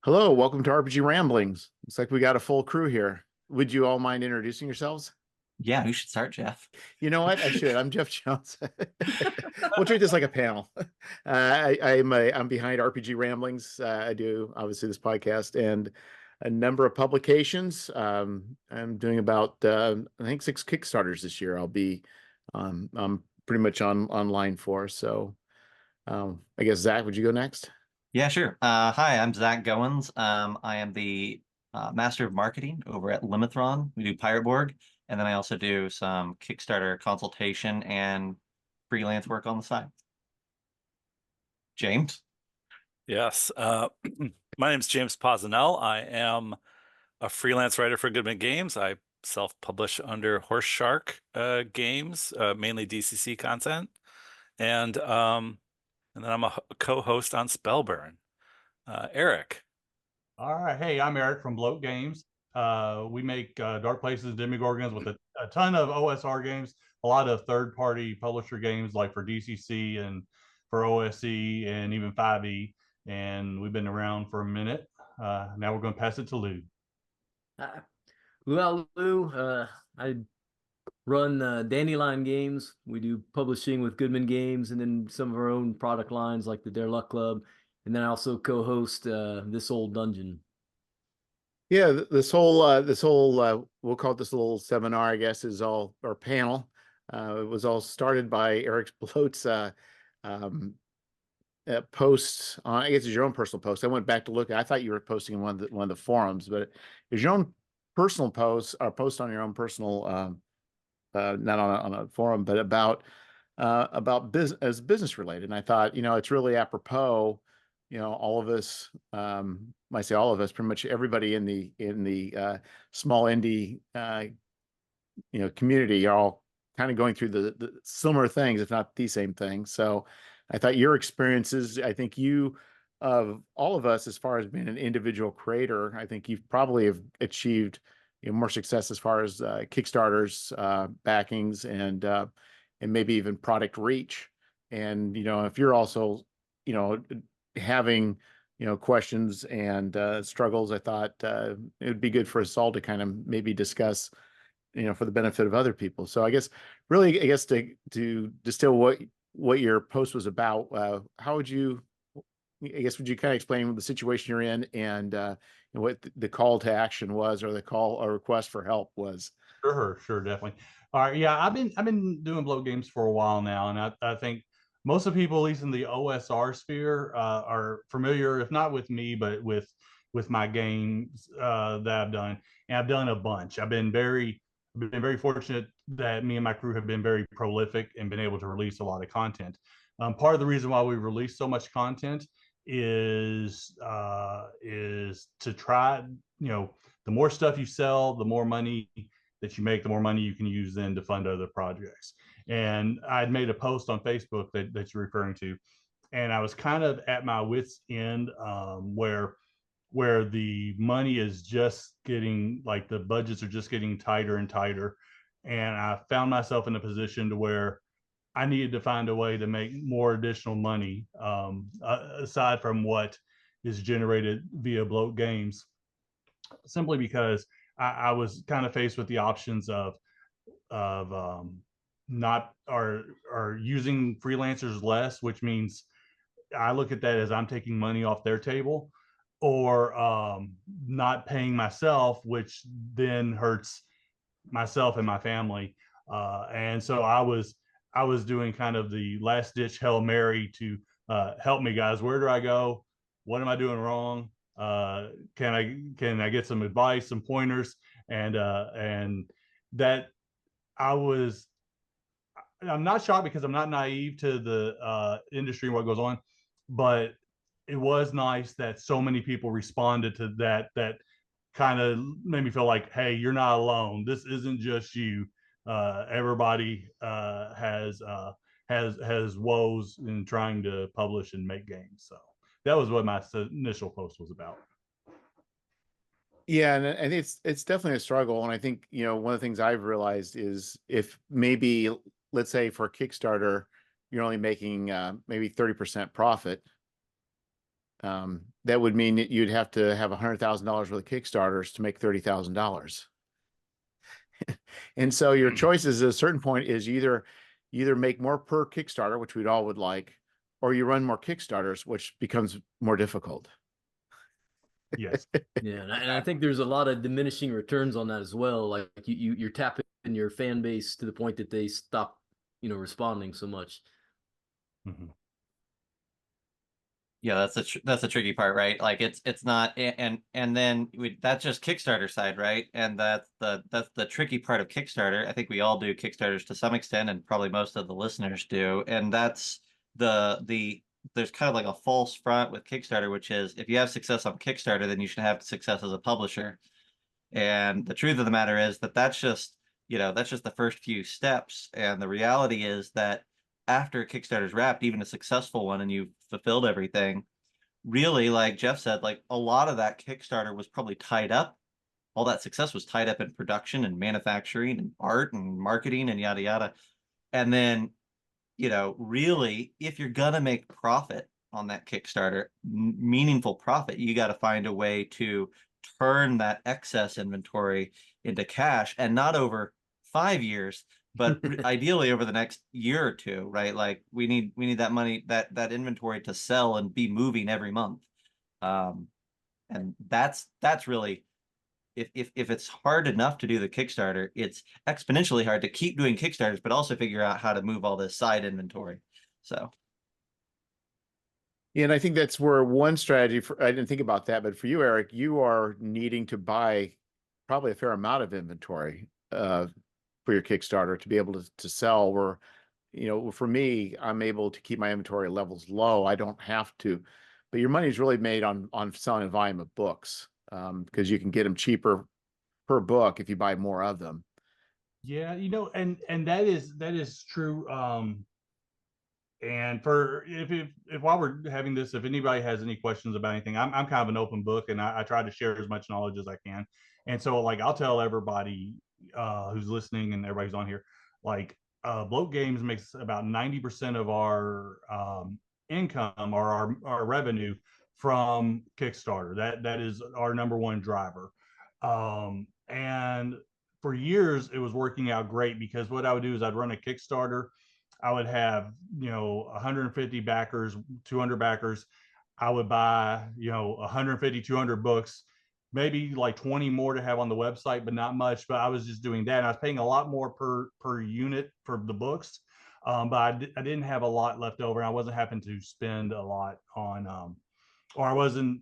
Hello, welcome to RPG Ramblings. Looks like we got a full crew here. Would you all mind introducing yourselves? Yeah, who should start, Jeff? You know what? I should. I'm Jeff Jones. We'll treat this like a panel. I'm behind RPG Ramblings. I do obviously this podcast and a number of publications. I'm doing about I think 6 Kickstarters this year. I'm pretty much online for. So I guess Zach, would you go next? Yeah, sure. Hi, I'm Zac Goins. I am the Master of Marketing over at Limithron. We do Pirate Borg, and then I also do some Kickstarter consultation and freelance work on the side. James? Yes. My name is James Pozenel. I am a freelance writer for Goodman Games. I self-publish under Horse Shark games, mainly DCC content. And then I'm a co-host on Spellburn. Eric. All right. Hey, I'm Eric from Bloat Games. We make Dark Places, Demigorgons with a ton of OSR games, a lot of third-party publisher games like for DCC and for OSE and even 5e. And we've been around for a minute. Now we're going to pass it to Lou. Uh, Luau Lou, I run Dandelion Games. We do publishing with Goodman Games and then some of our own product lines like the Dare Luck Club. And then I also co-host This Old Dungeon. Yeah, this whole we'll call it this little seminar, I guess, is all or panel. It was all started by Eric's Bloat's um, posts on. I guess it's your own personal post. I went back to look. I thought you were posting in one of the forums, but it's your own personal post or post on your own personal, not on a forum, but about business as business related. And I thought, it's really apropos. All of us, I say all of us, pretty much everybody in the small indie community are all kind of going through the similar things, if not the same thing. So I thought your experiences, I think you of all of us, as far as being an individual creator, I think you've probably have achieved more success as far as Kickstarters, backings, and maybe even product reach. And if you're also you know having questions and struggles, I thought it would be good for us all to kind of maybe discuss for the benefit of other people. So I guess really, I guess to distill what your post was about, how would you, I guess, would you kind of explain the situation you're in and what the call to action was, or the call or request for help was? Sure, definitely. All right. Yeah, I've been doing Bloat Games for a while now, and I think most of the people, at least in the OSR sphere, are familiar, if not with me, but with my games that I've done, and I've done a bunch. I've been very fortunate that me and my crew have been very prolific and been able to release a lot of content. Part of the reason why we release so much content is to try, the more stuff you sell, the more money that you make, the more money you can use then to fund other projects. And I'd made a post on Facebook that you're referring to, and I was kind of at my wit's end, where the money is just getting, like, the budgets are just getting tighter and tighter, and I found myself in a position to where I needed to find a way to make more additional money, aside from what is generated via Bloat Games, simply because I was kind of faced with the options of not or using freelancers less, which means I look at that as I'm taking money off their table, or not paying myself, which then hurts myself and my family. And so I was doing kind of the last ditch Hail Mary to help me, guys. Where do I go? What am I doing wrong? Can I get some advice, some pointers? And that I was I'm not shocked because I'm not naive to the industry and what goes on, but it was nice that so many people responded to that. That kind of made me feel like, hey, you're not alone. This isn't just you. Everybody has woes in trying to publish and make games. So that was what my initial post was about. Yeah, and it's definitely a struggle. And I think, one of the things I've realized is if maybe, let's say for Kickstarter, you're only making maybe 30% profit, that would mean that you'd have to have $100,000 worth of Kickstarters to make $30,000. And so your choices at a certain point is you either make more per Kickstarter, which we'd all would like, or you run more Kickstarters, which becomes more difficult. Yes. Yeah, and I think there's a lot of diminishing returns on that as well. Like you're tapping your fan base to the point that they stop, responding so much. Mhm. Yeah, that's a tricky part, right? Like it's not, and then that's just Kickstarter side, right? And that's the tricky part of Kickstarter. I think we all do Kickstarters to some extent, and probably most of the listeners do. And that's the there's kind of like a false front with Kickstarter, which is if you have success on Kickstarter, then you should have success as a publisher. And the truth of the matter is that that's just the first few steps. And the reality is that after Kickstarter's wrapped, even a successful one, and you've fulfilled everything, really, like Jeff said, like a lot of that Kickstarter was probably tied up. All that success was tied up in production and manufacturing and art and marketing and yada yada. And then, really, if you're gonna make profit on that Kickstarter, meaningful profit, you got to find a way to turn that excess inventory into cash, and not over 5 years, but ideally over the next year or two, right? Like we need that money, that inventory to sell and be moving every month. And that's really, if it's hard enough to do the Kickstarter, it's exponentially hard to keep doing Kickstarters, but also figure out how to move all this side inventory. So And I think that's where one strategy I didn't think about that, but for you, Eric, you are needing to buy probably a fair amount of inventory for your Kickstarter to be able to sell. Where, for me, I'm able to keep my inventory levels low. I don't have to, but your money's really made on selling a volume of books, because you can get them cheaper per book if you buy more of them. Yeah, and that is true. And for if while we're having this, if anybody has any questions about anything, I'm kind of an open book, and I try to share as much knowledge as I can. And so, like, I'll tell everybody who's listening and everybody's on here, like, Bloat Games makes about 90% of our income or our revenue from Kickstarter. That is our number one driver. And for years, it was working out great because what I would do is I'd run a Kickstarter. I would have, 150 backers, 200 backers. I would buy, 150, 200 books, maybe like 20 more to have on the website, but not much. But I was just doing that. And I was paying a lot more per unit for the books. But I didn't have a lot left over. And I wasn't having to spend a lot on, or I wasn't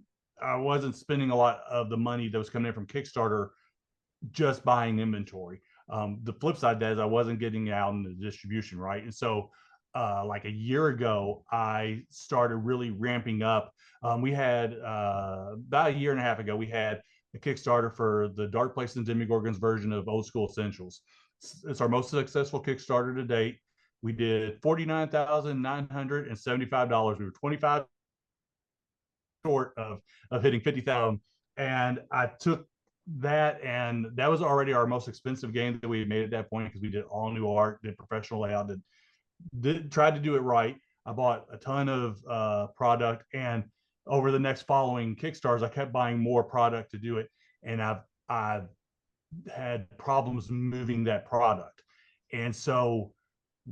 spending a lot of the money that was coming in from Kickstarter just buying inventory. The flip side of that is I wasn't getting out in the distribution, right? And so, like a year ago, I started really ramping up. We had about a year and a half ago, we had a Kickstarter for the Dark Place and Demigorgons version of Old School Essentials. It's our most successful Kickstarter to date. We did $49,975. We were 25 short of hitting 50,000, and I took that, and that was already our most expensive game that we made at that point because we did all new art, did professional layout, tried to do it right. I bought a ton of product, and over the next following Kickstarters, I kept buying more product to do it, and I've had problems moving that product, and so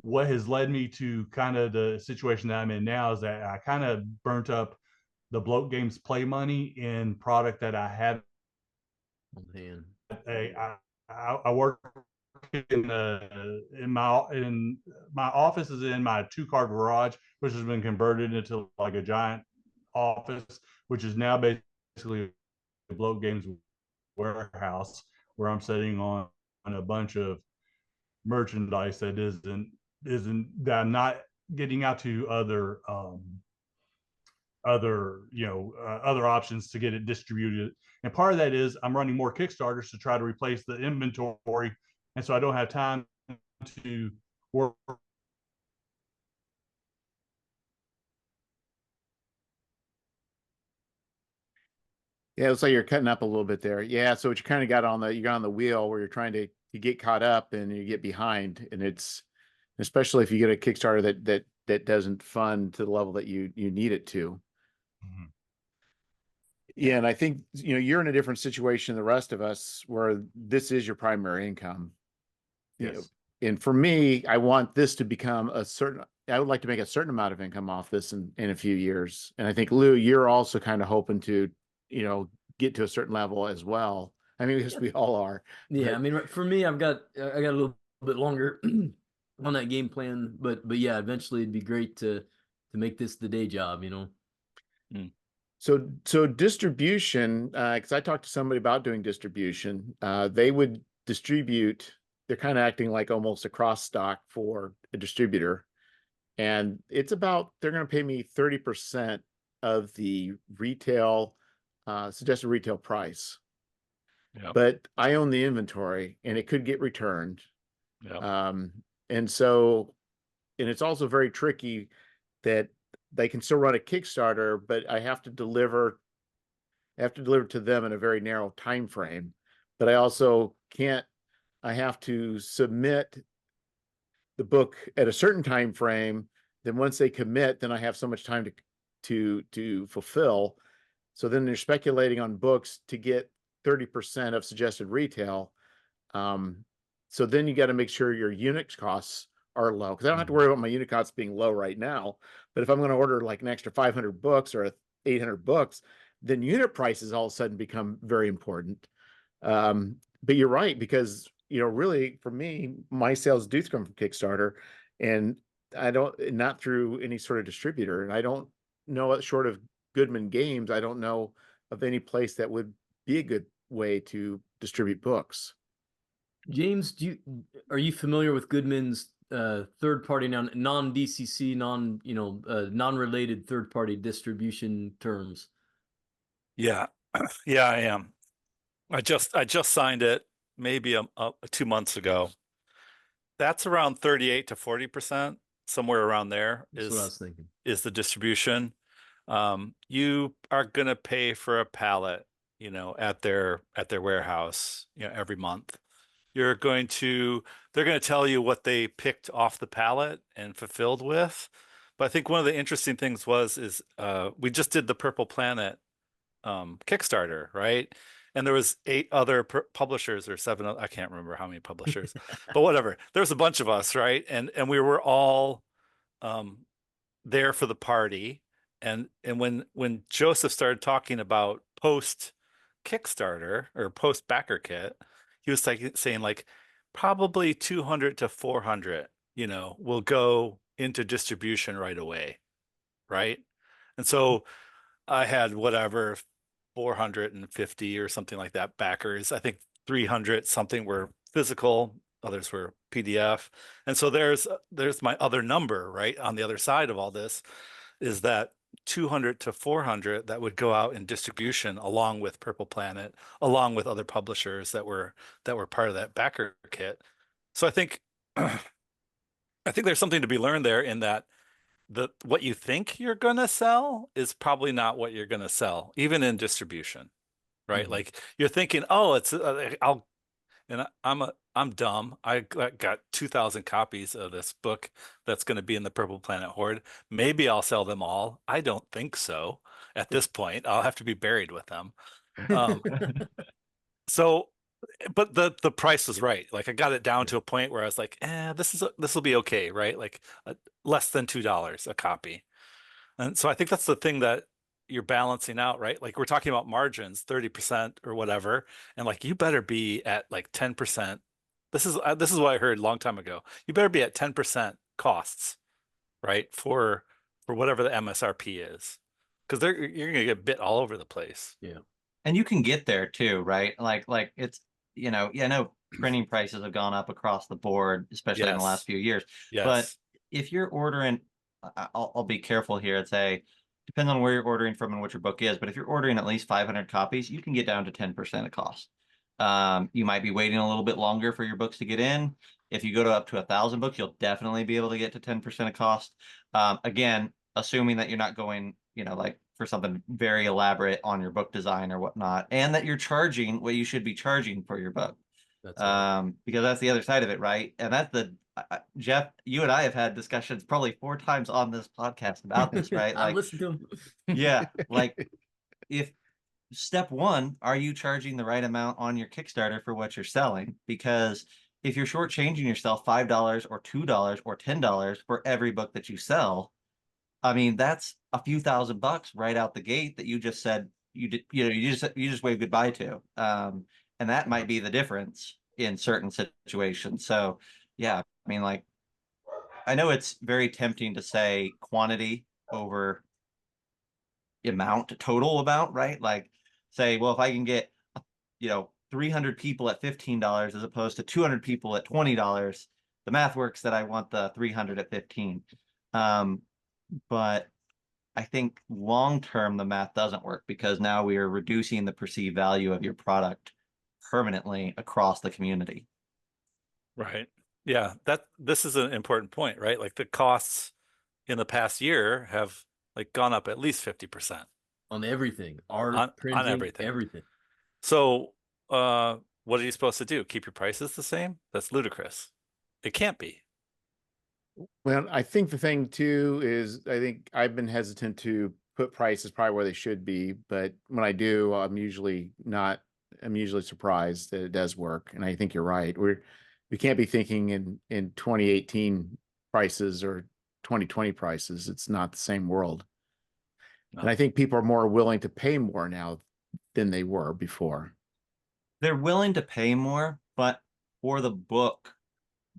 what has led me to kind of the situation that I'm in now is that I kind of burnt up the Bloat Games play money in product that I had. Oh, man. I work in my office is in my 2-car garage, which has been converted into like a giant office, which is now basically a Bloat Games warehouse where I'm sitting on a bunch of merchandise that isn't that I'm not getting out to other options to get it distributed. And part of that is I'm running more Kickstarters to try to replace the inventory, and so I don't have time to work. Yeah, it's like you're cutting up a little bit there. Yeah, so what you kind of got you got on the wheel where you're trying to get caught up and you get behind, and it's especially if you get a Kickstarter that doesn't fund to the level that you need it to. Mhm. Yeah, and I think you're in a different situation than the rest of us, where this is your primary income. Yes. And for me, I want this to become I would like to make a certain amount of income off this in a few years. And I think, Lou, you're also kind of hoping to, get to a certain level as well. I mean, because we all are. Yeah, But I mean, for me, I got a little bit longer on that game plan, but yeah, eventually it'd be great to make this the day job, Mm. so distribution, because I talked to somebody about doing distribution, they would distribute. They're kind of acting like almost a cross stock for a distributor. And it's about, they're going to pay me 30% of the retail, suggested retail price. Yeah. But I own the inventory and it could get returned. Yeah. And it's also very tricky that they can still run a Kickstarter, but I have to deliver to them in a very narrow time frame. But I also can't, I have to submit the book at a certain time frame. Then once they commit, then I have so much time to fulfill. So then they're speculating on books to get 30% of suggested retail. So then you got to make sure your unit costs are low, because I don't have to worry about my unit costs being low right now. But if I'm going to order like an extra 500 books or 800 books, then unit prices all of a sudden become very important. But you're right, because really for me, my sales do come from Kickstarter, and I don't, not through any sort of distributor. And I don't know, short of Goodman Games, I don't know of any place that would be a good way to distribute books. James, are you familiar with Goodman's third party non DCC non-related third party distribution terms? Yeah. Yeah, I am. I just signed it maybe 2 months ago. That's around 38 to 40%, somewhere around there That's what I was thinking. is the distribution. You are gonna pay for a pallet, at their warehouse, every month. They're going to tell you what they picked off the pallet and fulfilled with. But I think one of the interesting things is we just did the Purple Planet Kickstarter, right? And there was 8 other publishers or 7, I can't remember how many publishers, but whatever. There's a bunch of us, right? And we were all there for the party. And when Joseph started talking about post Kickstarter or post backer kit, he was saying like probably 200 to 400, will go into distribution right away, right? And so I had whatever 450 or something like that backers. I think 300 something were physical, others were PDF. And so there's my other number, right? On the other side of all this is that 200 to 400 that would go out in distribution along with Purple Planet, along with other publishers that were part of that backer kit. So I think there's something to be learned there, in that what you think you're going to sell is probably not what you're going to sell, even in distribution, right? Mhm. Like you're thinking, oh, it's I'm dumb. I got 2,000 copies of this book that's going to be in the Purple Planet Horde. Maybe I'll sell them all. I don't think so. At this point, I'll have to be buried with them. So, but the price was right. Like I got it down to a point where I was like, this will be okay, right? Like less than $2 a copy. And so I think that's the thing that you're balancing out, right? Like we're talking about margins, 30% or whatever, and like you better be at like 10%. This is what I heard a long time ago. You better be at 10% costs, right? For whatever the MSRP is, because you're gonna get bit all over the place. Yeah. And you can get there too, right? Like it's, yeah, I know printing prices have gone up across the board, especially in the last few years. But Yes. if you're ordering, I'll be careful here and say, depends on where you're ordering from and what your book is. But if you're ordering at least 500 copies, you can get down to 10% of cost. You might be waiting a little bit longer for your books to get in. If you go to up to 1,000 books, you'll definitely be able to get to 10% of cost. Again, assuming that you're not going, like for something very elaborate on your book design or whatnot, and that you're charging what you should be charging for your book. That's right. Because that's the other side of it, right? And that's Jeff, you and I have had discussions probably 4 times on this podcast about this, right? I Like, listened to him. yeah, like if step one, are you charging the right amount on your Kickstarter for what you're selling? Because if you're shortchanging yourself $5 or $2 or $10 for every book that you sell, I mean, that's a few $1,000 right out the gate that you just said you did, you just waved goodbye to. And that might be the difference in certain situations. So yeah, I mean, like, I know it's very tempting to say quantity over total amount, right? Like say, well, if I can get, 300 people at $15 as opposed to 200 people at $20, the math works that I want the 300 at 15. But I think long term, the math doesn't work because now we are reducing the perceived value of your product permanently across the community. Right. Yeah, this is an important point, right? Like the costs in the past year have like gone up at least 50% On everything, art, on printing, everything. everything. So, what are you supposed to do? Keep your prices the same? That's ludicrous. It can't be. Well, I think the thing too is I think I've been hesitant to put prices probably where they should be, but when I do, I'm usually surprised that it does work. And I think you're right. We can't be thinking in 2018 prices or 2020 prices. It's not the same world. No. And I think people are more willing to pay more now than they were before. They're willing to pay more, but for the book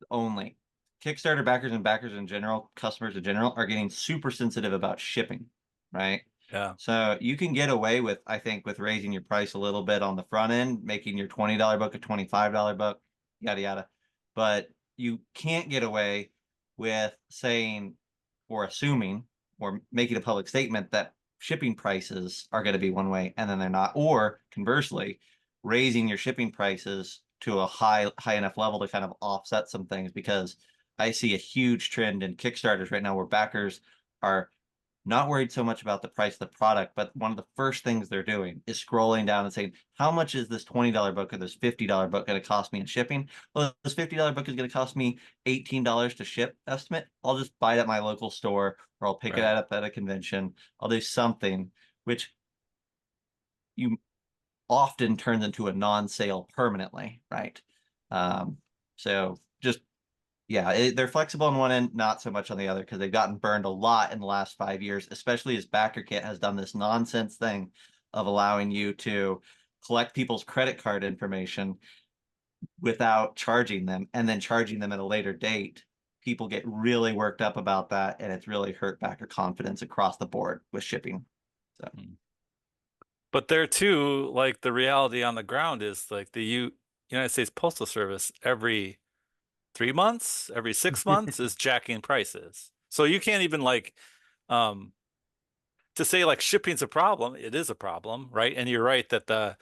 only. Kickstarter backers and backers in general, customers in general, are getting super sensitive about shipping, right? Yeah. So you can get away with, I think, with raising your price a little bit on the front end, making your $20 book a $25 book, yada yada. But you can't get away with saying or assuming or making a public statement that shipping prices are going to be one way and then they're not, or conversely, raising your shipping prices to a high enough level to kind of offset some things, because I see a huge trend in Kickstarters right now where backers are not worried so much about the price of the product, but one of the first things they're doing is scrolling down and saying, how much is this $20 book or this $50 book going to cost me in shipping? Well, this $50 book is going to cost me $18 to ship estimate. I'll just buy it at my local store, or I'll pick it up at a convention. I'll do something, which you often turns into a non-sale permanently, right? So just, yeah, they're flexible on one end, not so much on the other, because they've gotten burned a lot in the last 5 years, especially as BackerKit has done this nonsense thing of allowing you to collect people's credit card information without charging them and then charging them at a later date. People get really worked up about that, and it's really hurt backer confidence across the board with shipping. So. But there too, like the reality on the ground is like the United States Postal Service every 3 months, every 6 months is jacking prices. So you can't even like to say like shipping's a problem. It is a problem, right? And you're right that the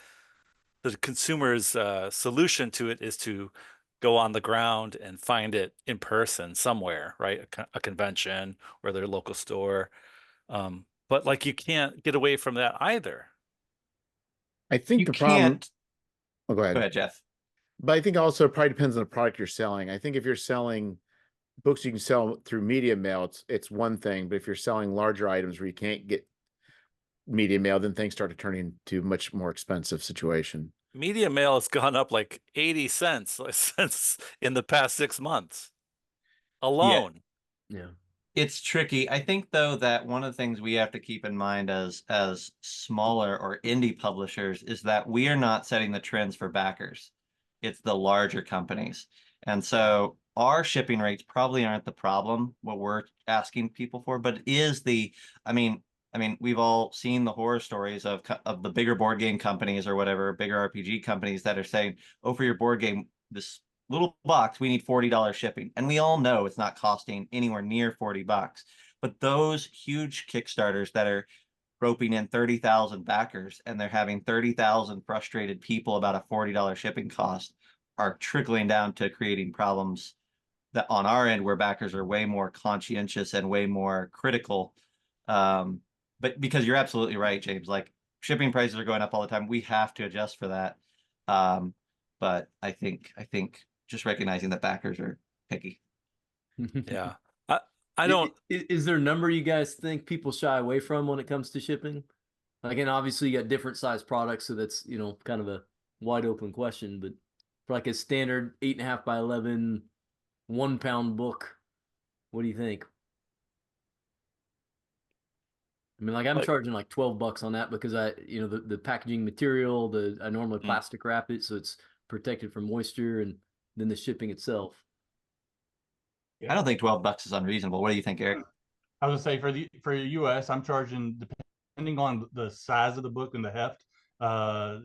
consumer's solution to it is to go on the ground and find it in person somewhere, right? A convention or their local store. But like you can't get away from that either. I think You the problem. can't. Oh, go ahead. Go ahead, Jeff. But I think also it probably depends on the product you're selling. I think if you're selling books you can sell through media mail, it's one thing. But if you're selling larger items where you can't get media mail, then things start to turn into a much more expensive situation. Media mail has gone up like 80 cents since in the past 6 months alone. Yeah. It's tricky. I think though that one of the things we have to keep in mind as smaller or indie publishers is that we are not setting the trends for backers. It's the larger companies. And so our shipping rates probably aren't the problem, what we're asking people for, but it is I mean, we've all seen the horror stories of the bigger board game companies or whatever, bigger RPG companies that are saying, oh, for your board game, this little box, we need $40 shipping. And we all know it's not costing anywhere near $40. But those huge Kickstarters that are roping in 30,000 backers and they're having 30,000 frustrated people about a $40 shipping cost are trickling down to creating problems that on our end where backers are way more conscientious and way more critical. But because you're absolutely right, James, like shipping prices are going up all the time. We have to adjust for that. But I think just recognizing that backers are picky. Yeah. I don't. Is there a number you guys think people shy away from when it comes to shipping? Like, and obviously you got different size products, so that's, you know, kind of a wide open question. But for like a standard 8.5 by 11, 1 pound book, what do you think? I mean, like I'm Like, charging like $12 on that because you know, the packaging material, I normally Mm. plastic wrap it so it's protected from moisture, and then the shipping itself. I don't think $12 is unreasonable. What do you think, Eric? I was gonna say for the US, I'm charging depending on the size of the book and the heft.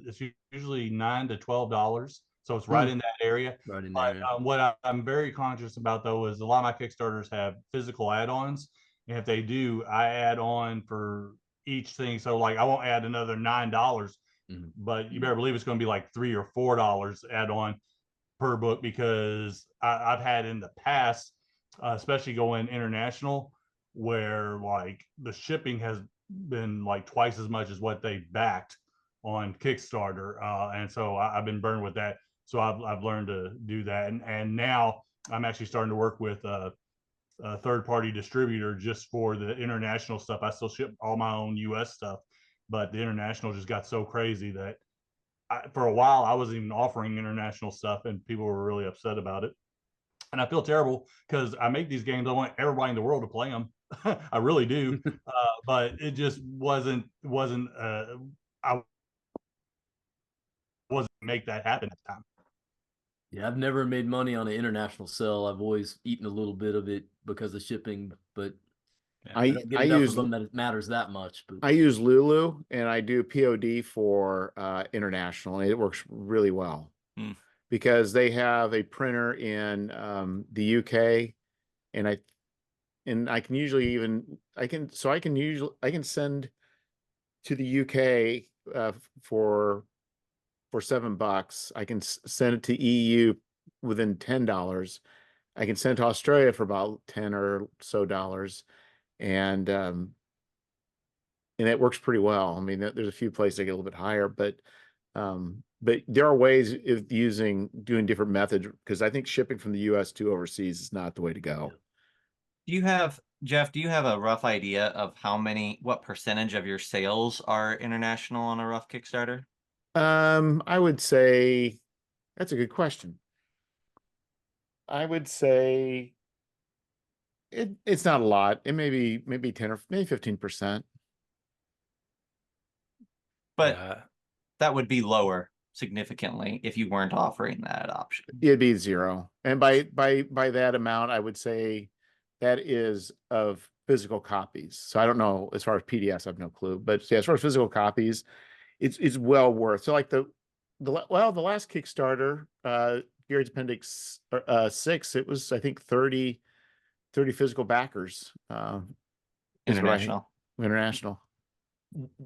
It's usually $9 to $12, so it's right Hmm. in that area. Right in But there. what I'm very conscious about though is a lot of my Kickstarters have physical add-ons, and if they do, I add on for each thing. So like I won't add another $9, Mhm. but you better believe it's going to be like $3 or $4 add on per book because I've had in the past, especially going international, where like the shipping has been like twice as much as what they backed on Kickstarter, and so I've been burned with that. So I've learned to do that, and now I'm actually starting to work with a third party distributor just for the international stuff. I still ship all my own US stuff, but the international just got so crazy that for a while I wasn't even offering international stuff, and people were really upset about it. And I feel terrible because I make these games. I want everybody in the world to play them. I really do, but it just wasn't. I wasn't make that happen at the time. Yeah, I've never made money on an international sell. I've always eaten a little bit of it because of shipping, but yeah. I I don't get I enough use of them that it matters that much. But I use Lulu and I do POD for international. And it works really well Hmm. because they have a printer in the UK, and I can usually even I can send to the UK for $7. I can send it to EU within $10. I can send to Australia for about 10 or so dollars, and it works pretty well. I mean, there's a few places that get a little bit higher, but there are ways of doing different methods because I think shipping from the US to overseas is not the way to go. Do you have, Jeff, do you have a rough idea of what percentage of your sales are international on a rough Kickstarter? I would say that's a good question. I would say it's not a lot. It may be maybe 10 or maybe 15%. But Yeah. that would be lower significantly if you weren't offering that option. It'd be zero. And by that amount, I would say that is of physical copies. So I don't know as far as PDFs, I have no clue. But yeah, as far as physical copies, it's well worth. So like the last Kickstarter, Gary's Appendix 6, it was I think 30 physical backers. Is what I International. international.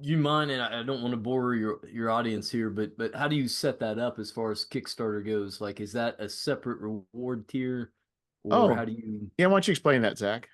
you mind, and I don't want to bore your audience here, but how do you set that up as far as Kickstarter goes? Like, is that a separate reward tier, or how Oh, do you? yeah. Why don't you explain that, Zach?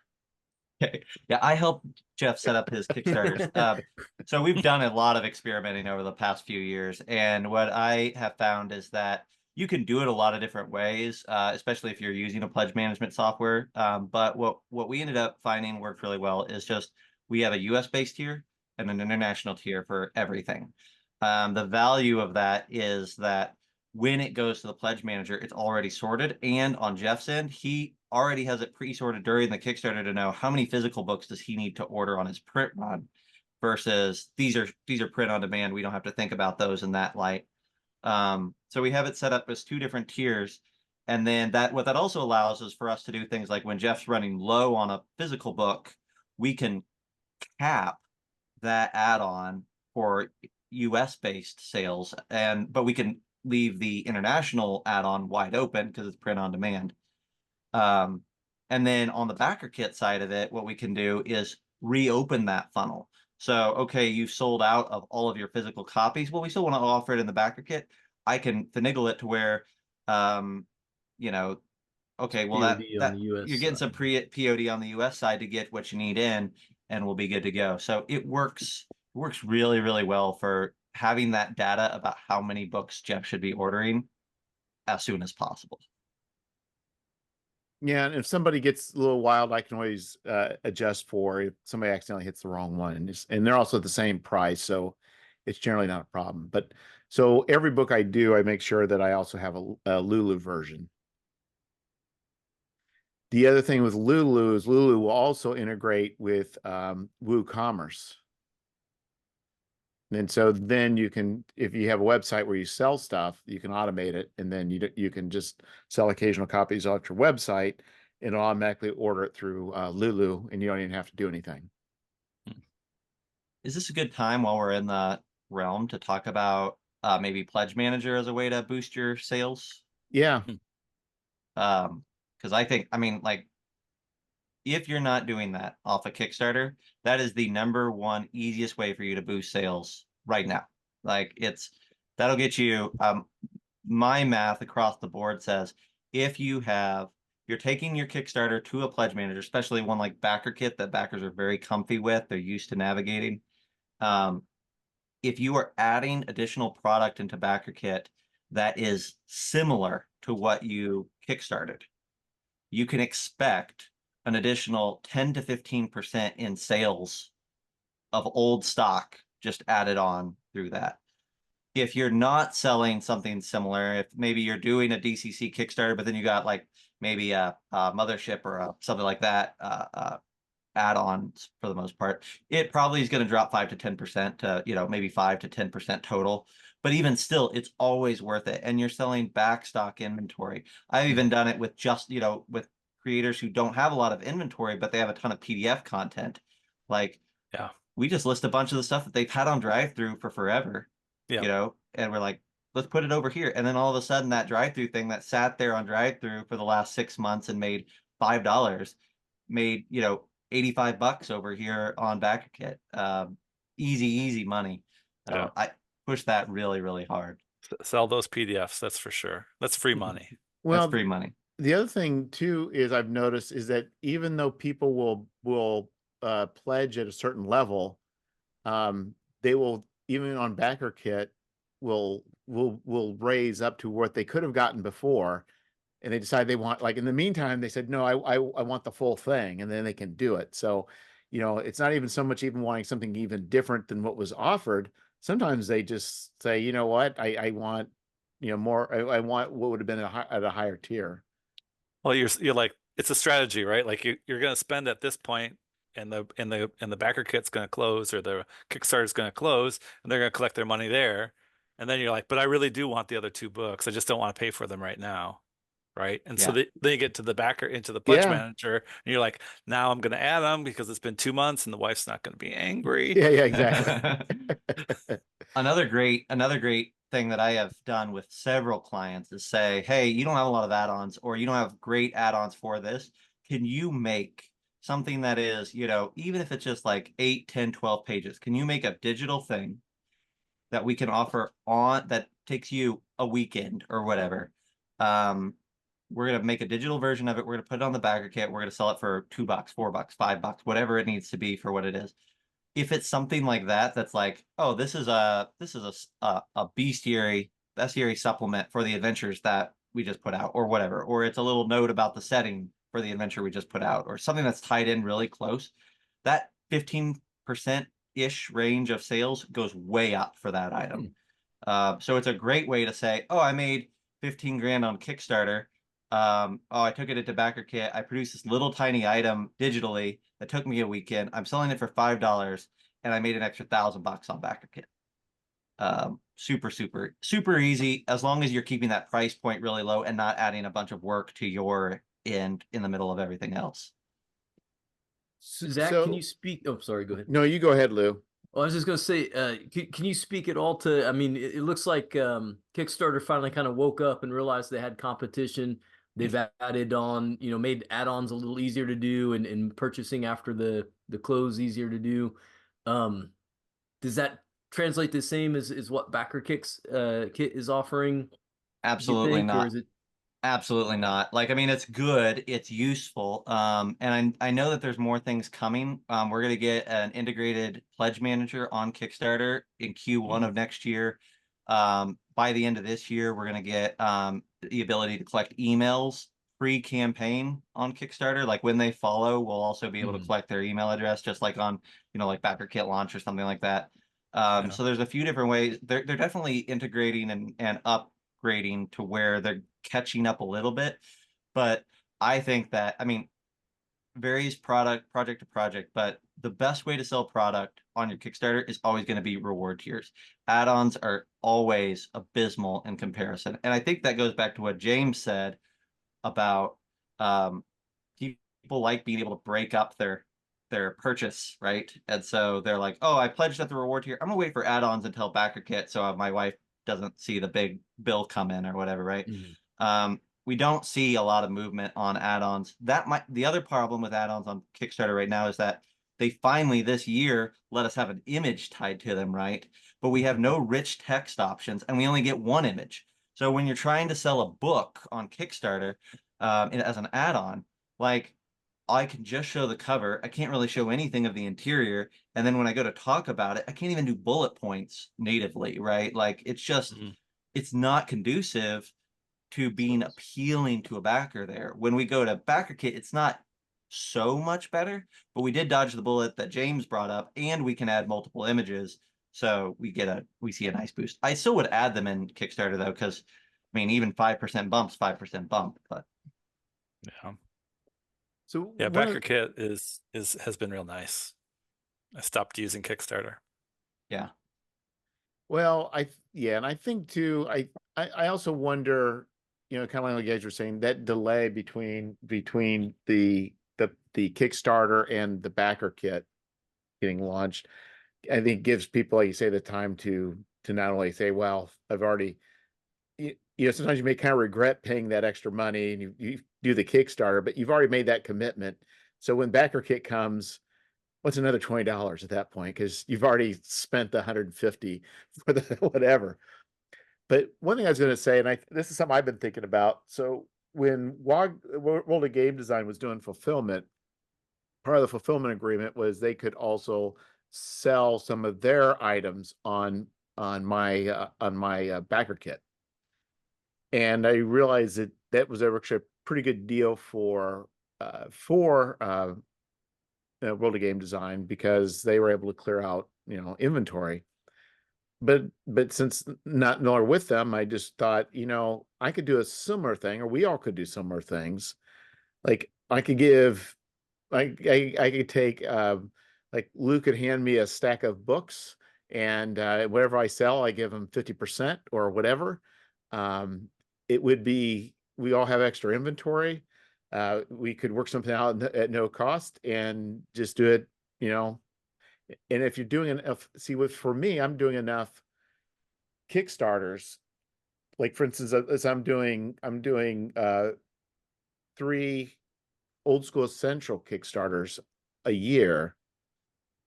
Okay. Yeah, I helped Jeff set up his Kickstarters. So we've done a lot of experimenting over the past few years, and what I have found is that you can do it a lot of different ways, especially if you're using a pledge management software. But what we ended up finding worked really well is just we have a US based tier and an international tier for everything. The value of that is that when it goes to the pledge manager, it's already sorted. And on Jeff's end, he already has it pre-sorted during the Kickstarter to know how many physical books does he need to order on his print run versus these are print on demand. We don't have to think about those in that light. So we have it set up as two different tiers. And then what that also allows is for us to do things like when Jeff's running low on a physical book, we can cap that add-on for US based sales, but we can leave the international add-on wide open because it's print on demand. And then on the backer kit side of it, what we can do is reopen that funnel. So, okay, you've sold out of all of your physical copies. Well, we still want to offer it in the backer kit. I can finagle it to where, um, you know, okay, well POD on that the US you're getting some side. POD on the US side to get what you need in, and we'll be good to go. So it works really, really well for having that data about how many books Jeff should be ordering as soon as possible. Yeah, and if somebody gets a little wild, I can always adjust for if somebody accidentally hits the wrong one, and they're also the same price, so it's generally not a problem. But so every book I do, I make sure that I also have a Lulu version. The other thing with Lulu is Lulu will also integrate with WooCommerce. And so then you can, if you have a website where you sell stuff, you can automate it, and then you can just sell occasional copies off your website and automatically order it through Lulu, and you don't even have to do anything. Is this a good time while we're in the realm to talk about maybe Pledge Manager as a way to boost your sales? Yeah. Because I think, I mean, like, if you're not doing that off a Kickstarter, that is the -- easiest way for you to boost sales right now. Like that'll get you, my math across the board says if you're taking your Kickstarter to a pledge manager, especially one like BackerKit that backers are very comfy with, they're used to navigating. If you are adding additional product into BackerKit that is similar to what you Kickstarted, you can expect an additional 10 to 15% in sales of old stock just added on through that. If you're not selling something similar, if maybe you're doing a DCC Kickstarter, but then you got like maybe a mothership or something like that, add-ons for the most part, it probably is going to drop 5 to 10% to, maybe 5 to 10% total. But even still, it's always worth it. And you're selling back stock inventory. I've even done it with just, with creators who don't have a lot of inventory, but they have a ton of PDF content. Like, Yeah. we just list a bunch of the stuff that they've had on drive-through for forever, Yeah. and we're like, let's put it over here. And then all of a sudden that drive-through thing that sat there on drive-through for the last 6 months and made $5 made, $85 over here on BackerKit. Easy money. Yeah. I push that really, really hard. Sell those PDFs, that's for sure. That's free money. That's Well, free money. the other thing too is I've noticed is that even though people will pledge at a certain level, they will, even on BackerKit, will raise up to what they could have gotten before, and they decide they want, like, in the meantime they said no, I want the full thing, and then they can do it. So it's not even so much even wanting something even different than what was offered. Sometimes they just say, you know what, I want more, I want what would have been at a higher tier. Well, you're like, it's a strategy, right? Like you're going to spend at this point, and the backer kit's going to close, or the Kickstarter's going to close, and they're going to collect their money there. And then you're like, but I really do want the other two books. I just don't want to pay for them right now. Right. And so Yeah. they get to the backer, into the pledge Yeah. manager, and you're like, now I'm going to add them because it's been 2 months and the wife's not going to be angry. Yeah, exactly. Another great thing that I have done with several clients is say, hey, you don't have a lot of add-ons, or you don't have great add-ons for this. Can you make something that is, even if it's just like 8, 10, 12 pages, can you make a digital thing that we can offer on that takes you a weekend or whatever? We're going to make a digital version of it. We're going to put it on the BackerKit. We're going to sell it for $2, $4, $5, whatever it needs to be for what it is. If it's something like that, that's like, oh, this is a bestiary supplement for the adventures that we just put out, or whatever, or it's a little note about the setting for the adventure we just put out, or something that's tied in really close, that 15% ish range of sales goes way up for that item. So it's a great way to say, oh, I made 15 grand on Kickstarter. I took it into BackerKit. I produced this little tiny item digitally that took me a weekend. I'm selling it for $5, and I made an extra $1,000 on BackerKit. Super easy, as long as you're keeping that price point really low and not adding a bunch of work to your end in the middle of everything else. Zach, can you speak? Oh, sorry, go ahead. No, you go ahead, Lou. Well, I was just going to say, can you speak at all to, I mean, it looks like Kickstarter finally kind of woke up and realized they had competition. They've added on, made add-ons a little easier to do, and purchasing after the close easier to do. Does that translate the same as what BackerKit kit is offering? Absolutely not. Or is it? Absolutely not. Like, I mean, it's good, it's useful. And I know that there's more things coming. We're going to get an integrated pledge manager on Kickstarter in Q1 of next year. By the end of this year, we're going to get the ability to collect emails pre-campaign on Kickstarter. Like when they follow, we'll also be able to collect their email address, just like on, like BackerKit launch or something like that. Yeah. So there's a few different ways. They're definitely integrating and upgrading to where they're catching up a little bit. But I think that, I mean, varies project to project, but the best way to sell product on your Kickstarter is always going to be reward tiers. Add-ons are always abysmal in comparison. And I think that goes back to what James said about people like being able to break up their purchase, right? And so they're like, oh, I pledged at the reward tier. I'm gonna wait for add-ons until BackerKit so my wife doesn't see the big bill come in or whatever, right? We don't see a lot of movement on add-ons. The other problem with add-ons on Kickstarter right now is that they finally this year let us have an image tied to them, right? But we have no rich text options and we only get one image. So when you're trying to sell a book on Kickstarter as an add-on, like I can just show the cover. I can't really show anything of the interior. And then when I go to talk about it, I can't even do bullet points natively, right? Like it's just, it's not conducive to being appealing to a backer there. When we go to BackerKit, it's not so much better, but we did dodge the bullet that James brought up, and we can add multiple images. So we see a nice boost. I still would add them in Kickstarter though, because I mean, even 5% bumps, 5% bump, but Yeah. So Yeah, BackerKit has been real nice. I stopped using Kickstarter. yeah. Well, and I think too, I also wonder, kind of like you guys were saying, that delay between the Kickstarter and the backer kit getting launched, I think gives people, like you say, the time to not only say, well, I've already, sometimes you may kind of regret paying that extra money and you do the Kickstarter, but you've already made that commitment. So when backer kit comes, what's another $20 at that point? Because you've already spent the 150 for the whatever. But one thing I was going to say, and this is something I've been thinking about. So when World of Game Design was doing fulfillment, part of the fulfillment agreement was they could also sell some of their items on my backer kit. And I realized that was actually a pretty good deal for World of Game Design because they were able to clear out inventory. But since not no longer with them, I just thought I could do a similar thing, or we all could do similar things. Like I could give, I could take like Lou could hand me a stack of books, and whatever I sell, I give him 50% or whatever. Um, it would be we all have extra inventory. We could work something out at no cost and just do it, and if you're doing enough, for me, I'm doing enough Kickstarters. Like for instance, as I'm doing 3 old school essential Kickstarters a year.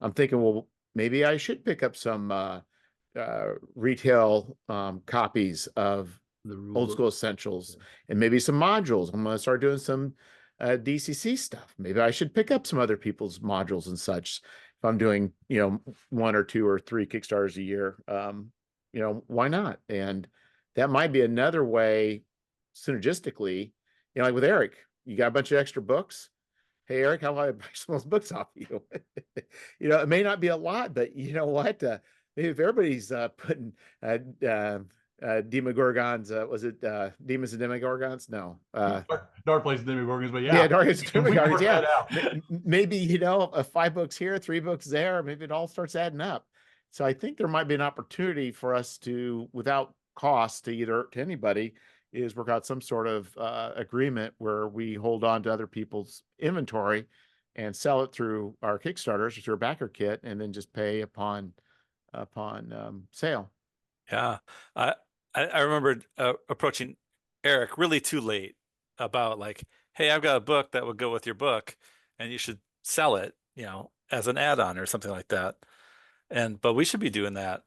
I'm thinking, well, maybe I should pick up some retail copies of The rule old book. school essentials and maybe some modules. I'm going to start doing some DCC stuff. Maybe I should pick up some other people's modules and such. If I'm doing, 1 or 2 or 3 Kickstarters a year, why not? And that might be another way synergistically, like with Eric, you got a bunch of extra books. Hey, Eric, how about I buy some of those books off you? It may not be a lot, but you know what? Maybe if everybody's putting Demogorgons, was it Demons and Demogorgons? No. Dark Place and Demogorgons, but Yeah, Dark Place and we can Demogorgons. work Yeah. that out. Maybe, 5 books here, 3 books there. Maybe it all starts adding up. So I think there might be an opportunity for us to, without cost to anybody, is work out some sort of agreement where we hold on to other people's inventory and sell it through our Kickstarters or through a backer kit, and then just pay upon sale. Yeah, I remember approaching Eric really too late about like, hey, I've got a book that would go with your book, and you should sell it, as an add-on or something like that. But we should be doing that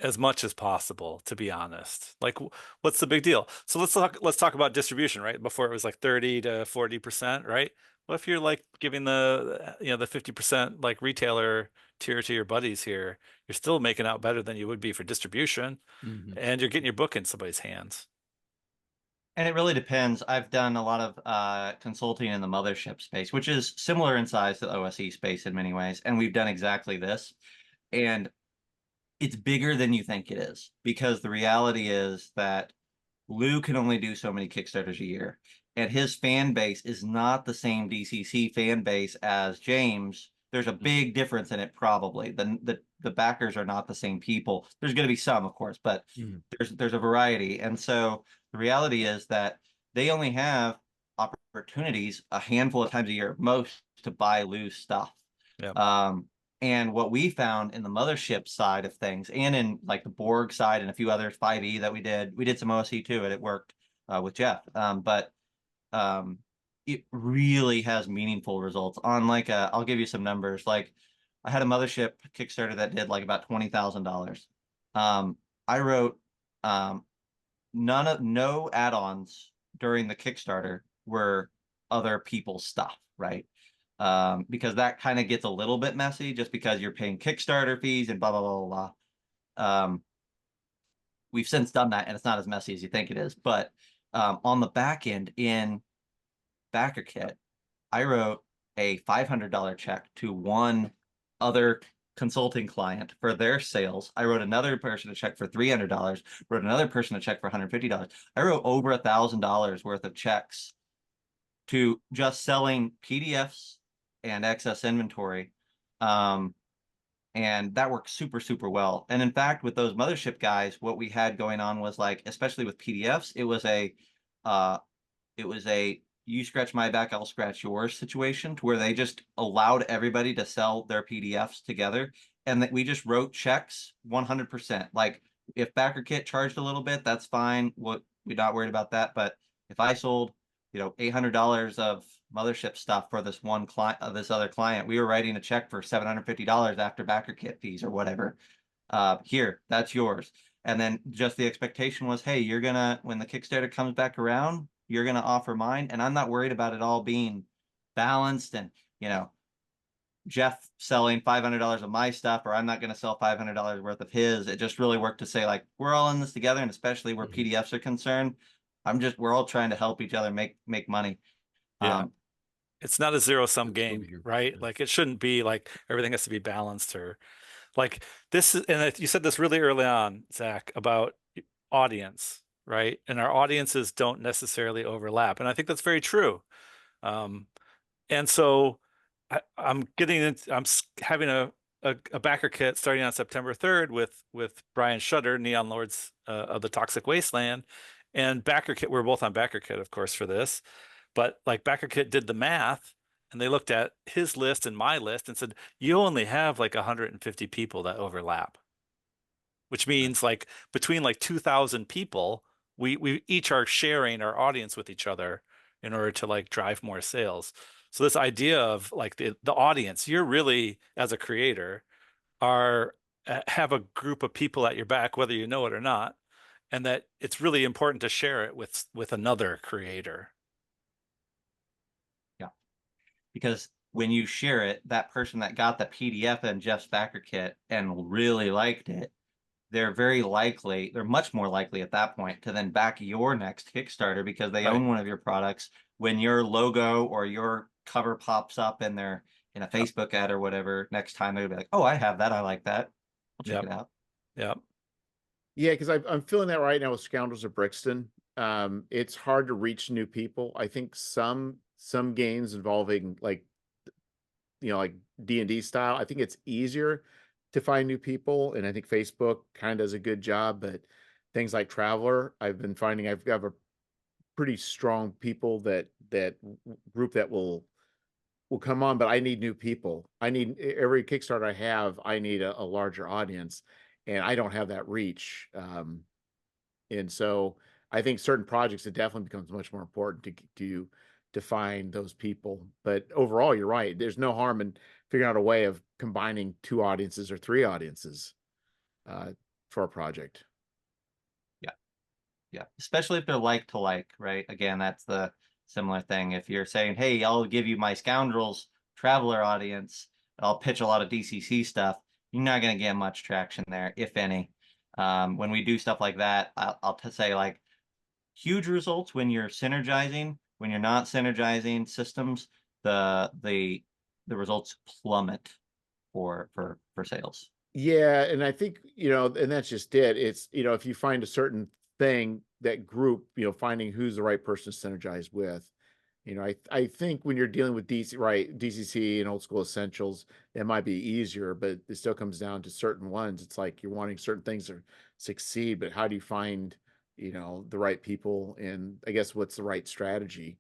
as much as possible, to be honest. Like, what's the big deal? So let's talk about distribution, right? Before it was like 30 to 40%, right? What if you're like giving the 50% like retailer tier to your buddies here? You're still making out better than you would be for distribution, and you're getting your book in somebody's hands. And it really depends. I've done a lot of consulting in the mothership space, which is similar in size to the OSE space in many ways. And we've done exactly this. And it's bigger than you think it is, because the reality is that Lou can only do so many Kickstarters a year. And his fan base is not the same DCC fan base as James. There's a big difference in it, probably. The backers are not the same people. There's going to be some, of course, but there's a variety. And so the reality is that they only have opportunities a handful of times a year, most, to buy Lou's stuff. Yeah. And what we found in the mothership side of things, and in like the Borg side and a few others, 5e that we did some OSE too, and it worked with Jeff. But it really has meaningful results on like I'll give you some numbers. Like I had a mothership Kickstarter that did like about $20,000. I wrote no add-ons during the Kickstarter were other people's stuff, right? Because that kind of gets a little bit messy, just because you're paying Kickstarter fees and blah, blah, blah, blah, blah. We've since done that, and it's not as messy as you think it is. But on the back end in BackerKit, I wrote a $500 check to one other consulting client for their sales. I wrote another person a check for $300, wrote another person a check for $150. I wrote over $1,000 worth of checks to just selling PDFs and excess inventory. And that works super, super well. And in fact, with those mothership guys, what we had going on was, like, especially with PDFs, it was a you scratch my back, I'll scratch yours situation, to where they just allowed everybody to sell their PDFs together. And that we just wrote checks 100%. Like, if BackerKit charged a little bit, that's fine. We're not worried about that. But if I sold, $800 of mothership stuff for this one client, this other client, we were writing a check for $750 after BackerKit fees or whatever. Here, that's yours. And then just the expectation was, hey, you're gonna, when the Kickstarter comes back around, you're gonna offer mine, and I'm not worried about it all being balanced and Jeff selling $500 of my stuff, or I'm not going to sell $500 worth of his. It just really worked to say, like, we're all in this together, and especially where PDFs are concerned, we're all trying to help each other make money. Yeah. It's not a zero-sum game, totally right? Like, it shouldn't be like everything has to be balanced, or like this is, and you said this really early on, Zach, about audience, right? And our audiences don't necessarily overlap. And I think that's very true. And so I'm having a backer kit starting on September 3rd with Brian Shutter, Neon Lords of the Toxic Wasteland, and backer kit. We're both on backer kit, of course, for this. But like backer kit did the math, and they looked at his list and my list and said, you only have like 150 people that overlap, which means like between like 2,000 people, we each are sharing our audience with each other in order to like drive more sales. So this idea of like the audience, you're really, as a creator, are have a group of people at your back, whether you know it or not, and that it's really important to share it with another creator. Yeah, because when you share it, that person that got the PDF and Jeff's backer kit and really liked it, they're much more likely at that point to then back your next Kickstarter, because they own one of your products. When your logo or your cover pops up in a Facebook ad or whatever, next time they'll be like, oh, I have that. I like that. I'll check it out. Yeah. Yeah, because I'm feeling that right now with Scoundrels of Brixton. It's hard to reach new people. I think some games involving like D&D style, I think it's easier to find new people, and I think Facebook kind of does a good job. But things like Traveler, I've been finding I've got a pretty strong people that group that will come on, but I need new people. I need every Kickstarter I have, I need a larger audience, and I don't have that reach. And so I think certain projects, it definitely becomes much more important to find those people. But overall, you're right. There's no harm in figuring out a way of combining 2 audiences or 3 audiences for a project. Yeah, especially if they're like to like, right? Again, that's the similar thing. If you're saying, hey, I'll give you my Scoundrels Traveler audience, I'll pitch a lot of DCC stuff, you're not going to get much traction there, if any. When we do stuff like that, I'll say, like, huge results when you're synergizing. When you're not synergizing systems, the results plummet for sales. Yeah, and I think, and that's just it. It's, if you find a certain thing, that group, finding who's the right person to synergize with. I think when you're dealing with DCC and old school essentials, it might be easier, but it still comes down to certain ones. It's like you're wanting certain things to succeed, but how do you find, the right people, and I guess what's the right strategy?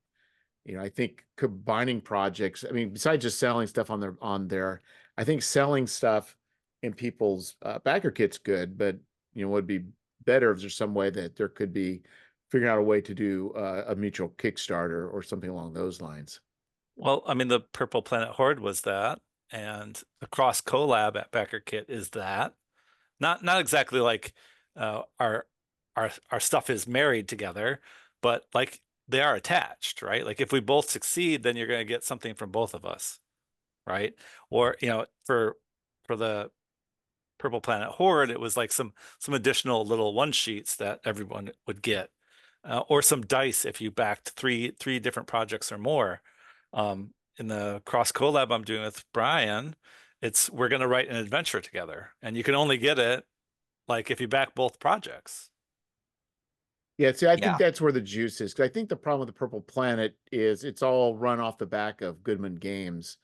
I think combining projects, I mean, besides just selling stuff on there, I think selling stuff in people's backer kit's good, but would be better if there's some way that there could be figuring out a way to do a mutual Kickstarter or something along those lines. Well, I mean, the Purple Planet Horde was that, and the cross collab at Backer Kit is that. Not exactly like our stuff is married together, but like they are attached, right? Like if we both succeed, then you're going to get something from both of us, right? Or for the Purple Planet Horde, it was like some additional little one sheets that everyone would get, or some dice if you backed three different projects or more. In the cross collab I'm doing with Brian, we're going to write an adventure together, and you can only get it like if you back both projects. Yeah, see, I think Yeah. that's where the juice is. 'Cause I think the problem with the Purple Planet is it's all run off the back of Goodman Games,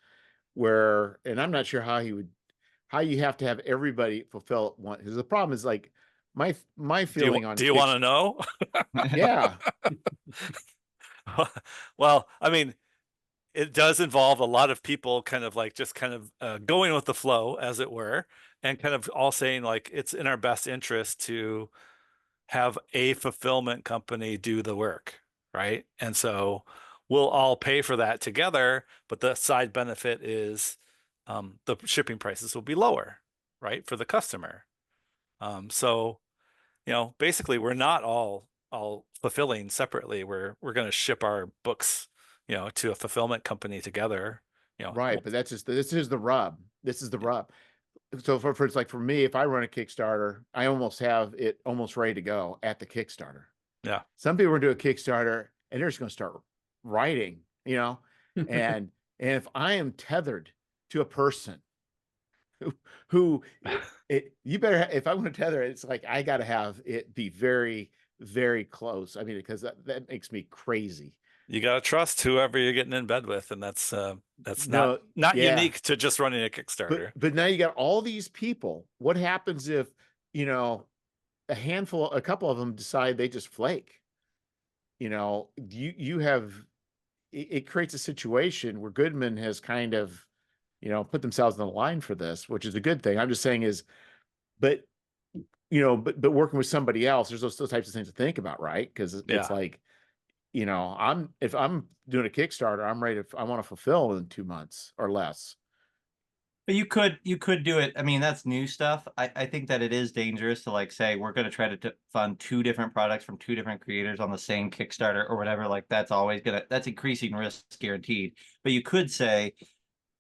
and I'm not sure how you have to have everybody fulfill one. Because the problem is like my feeling on Do you want to know? Yeah. Well, I mean, it does involve a lot of people kind of like just kind of going with the flow, as it were, and kind of all saying like it's in our best interest to have a fulfillment company do the work, right? And so we'll all pay for that together, but the side benefit is the shipping prices will be lower, right, for the customer. So basically we're not all fulfilling separately. We're going to ship our books, to a fulfillment company together. Right, but this is the rub. This is the rub. So for it's like for me, if I run a Kickstarter, I almost have it almost ready to go at the Kickstarter. Yeah. Some people are doing a Kickstarter and they're just going to start writing, and if I am tethered to a person who you better if I want to tether it, it's like I got to have it be very, very close. I mean, because that makes me crazy. You got to trust whoever you're getting in bed with, and that's No, not yeah. unique to just running a Kickstarter. But now you got all these people. What happens if, a couple of them decide they just flake? You have it creates a situation where Goodman has kind of, put themselves in the line for this, which is a good thing. I'm just saying but but working with somebody else, there's those types of things to think about, right? Because it's like, if I'm doing a Kickstarter, I'm ready I want to fulfill in 2 months or less. But you could do it. I mean, that's new stuff. I think that it is dangerous to like say we're going to try to fund two different products from two different creators on the same Kickstarter or whatever. Like that's increasing risk guaranteed. But you could say,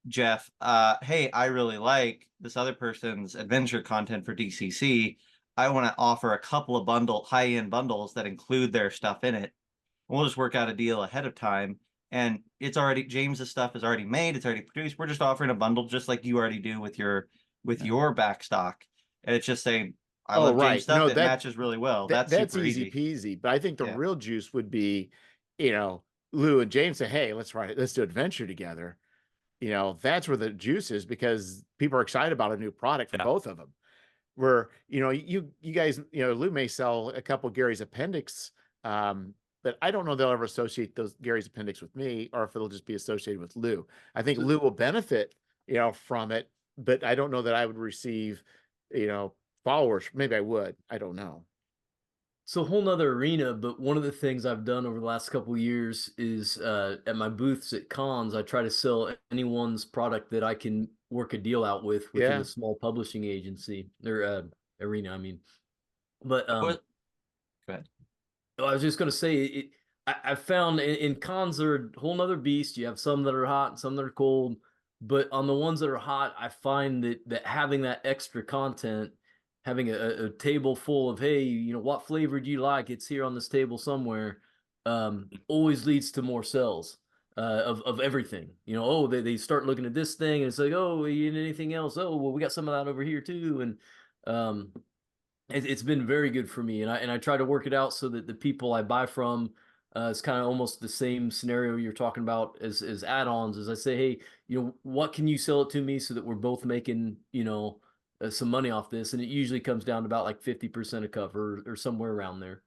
Jeff, hey, I really like this other person's adventure content for DCC. I want to offer a couple of high-end bundles that include their stuff in it. We'll just work out a deal ahead of time. And James's stuff is already made. It's already produced. We're just offering a bundle just like you already do with your back stock. And it's just saying, I love James stuff. It matches really well. That's super easy peasy. But I think the real juice would be, Lou and James say, hey, let's do adventure together. That's where the juice is, because people are excited about a new product for both of them. Where, you guys, Lou may sell a couple of Gary's Appendix, but I don't know they'll ever associate those Gary's Appendix with me, or if it'll just be associated with Lou. I think Lou will benefit, from it, but I don't know that I would receive, followers. Maybe I would. I don't know. It's a whole nother arena, but one of the things I've done over the last couple of years is at my booths at cons, I try to sell anyone's product that I can work a deal out with within a small publishing agency or arena. I mean, but Go ahead. I was just going to say, I found in cons they're a whole nother beast. You have some that are hot and some that are cold, but on the ones that are hot, I find that having that extra content having a table full of, hey, you know, what flavor do you like? It's here on this table somewhere. Always leads to more sales of everything. You know, oh, they start looking at this thing and it's like, oh, you need anything else? Oh, well, we got some of that over here too. And it's been very good for me. And I try to work it out so that the people I buy from, it's kind of almost the same scenario you're talking about as add-ons. As I say, hey, you know, what can you sell it to me so that we're both making, you know, some money off this? And it usually comes down to about like 50% of cover or somewhere around there.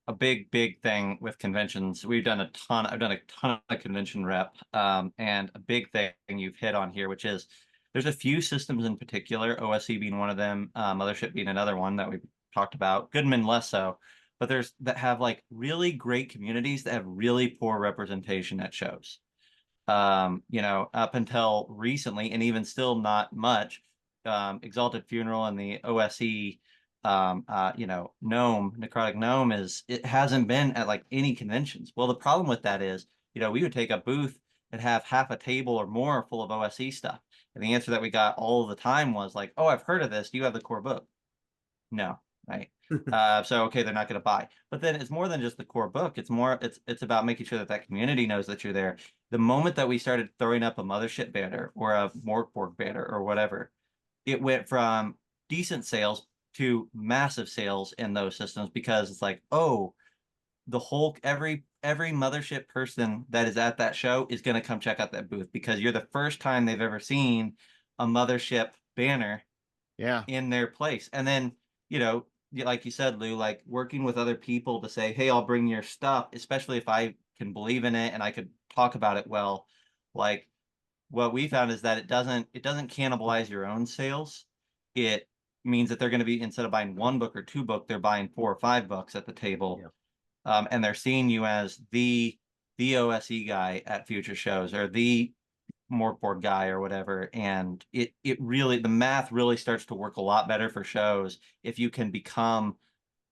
A big thing with conventions. I've done a ton of convention rep. And a big thing you've hit on here, which is there's a few systems in particular, OSE being one of them, Mothership being another one that we've talked about, Goodman less so, but there's that have like really great communities that have really poor representation at shows. You know, up until recently, and even still not much, Exalted Funeral and the OSE, you know, Necrotic Gnome it hasn't been at like any conventions. Well, the problem with that is, you know, we would take a booth and have half a table or more full of OSE stuff. And the answer that we got all the time was like, oh, I've heard of this. Do you have the core book? No, right? So okay, they're not going to buy. But then it's more than just the core book. It's about making sure that community knows that you're there. The moment that we started throwing up a Mothership banner or a Morkborg banner or whatever, it went from decent sales to massive sales in those systems, because it's like, oh, the whole every Mothership person that is at that show is going to come check out that booth because you're the first time they've ever seen a Mothership banner Yeah. in their place. And then, you know, like you said, Lou, like working with other people to say, hey, I'll bring your stuff, especially if I can believe in it and I could talk about it well. Like what we found is that it doesn't cannibalize your own sales. It means that they're going to be, instead of buying one book or two book, they're buying 4 or 5 books at the table. Yeah. And they're seeing you as the OSE guy at future shows, or the Morkborg guy or whatever. And it really, the math really starts to work a lot better for shows if you can become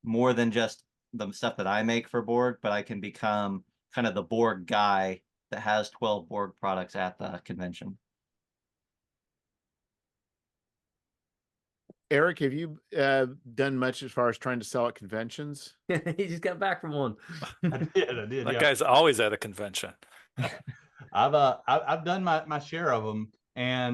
more than just the stuff that I make for Borg, but I can become kind of the Borg guy that has 12 Borg products at the convention. Eric, have you done much as far as trying to sell at conventions? He just got back from one. I did. That Yeah. guy's always at a convention. I've done my share of them,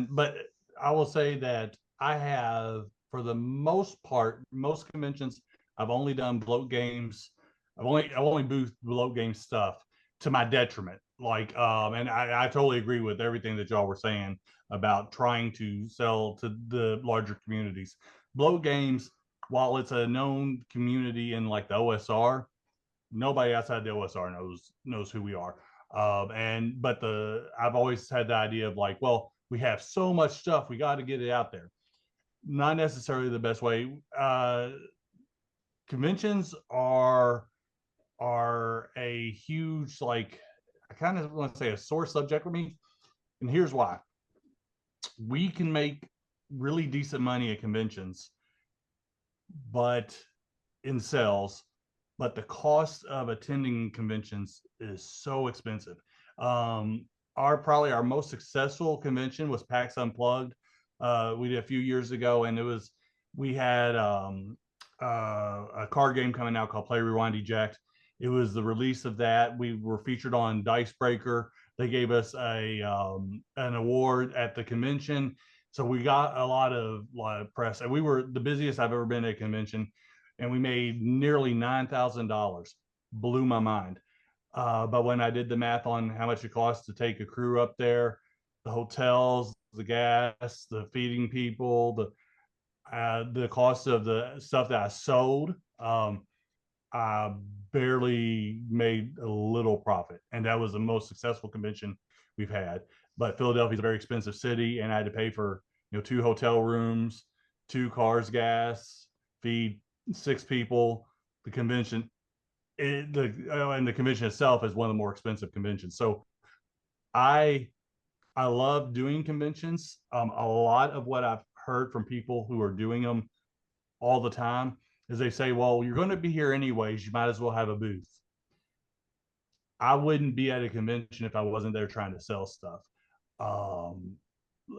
but I will say that I have, for the most part, most conventions, I've only done Bloat games. I've only boothed Bloat game stuff to my detriment. Like, and I totally agree with everything that y'all were saying about trying to sell to the larger communities. Bloat games, while it's a known community in like the OSR, nobody outside the OSR knows who we are. I've always had the idea of like, well, we have so much stuff, we got to get it out there. Not necessarily the best way. Conventions are a huge, like, I kind of want to say a sore subject for me, and here's why. We can make really decent money at conventions, but in sales, but the cost of attending conventions is so expensive. Probably our most successful convention was PAX Unplugged. We did a few years ago, and we had a card game coming out called Play Rewind Eject. It was the release of that. We were featured on Dicebreaker. They gave us an award at the convention, so we got a lot of press, and we were the busiest I've ever been at a convention, and we made nearly $9,000. Blew my mind. But when I did the math on how much it costs to take a crew up there, the hotels, the gas, the feeding people, the cost of the stuff that I sold, I barely made a little profit. And that was the most successful convention we've had. But Philadelphia is a very expensive city, and I had to pay for 2 hotel rooms, 2 cars, gas, feed 6 people. The convention, and the convention itself is one of the more expensive conventions. So I love doing conventions. A lot of what I've heard from people who are doing them all the time is they say, well, you're going to be here anyways, you might as well have a booth. I wouldn't be at a convention if I wasn't there trying to sell stuff.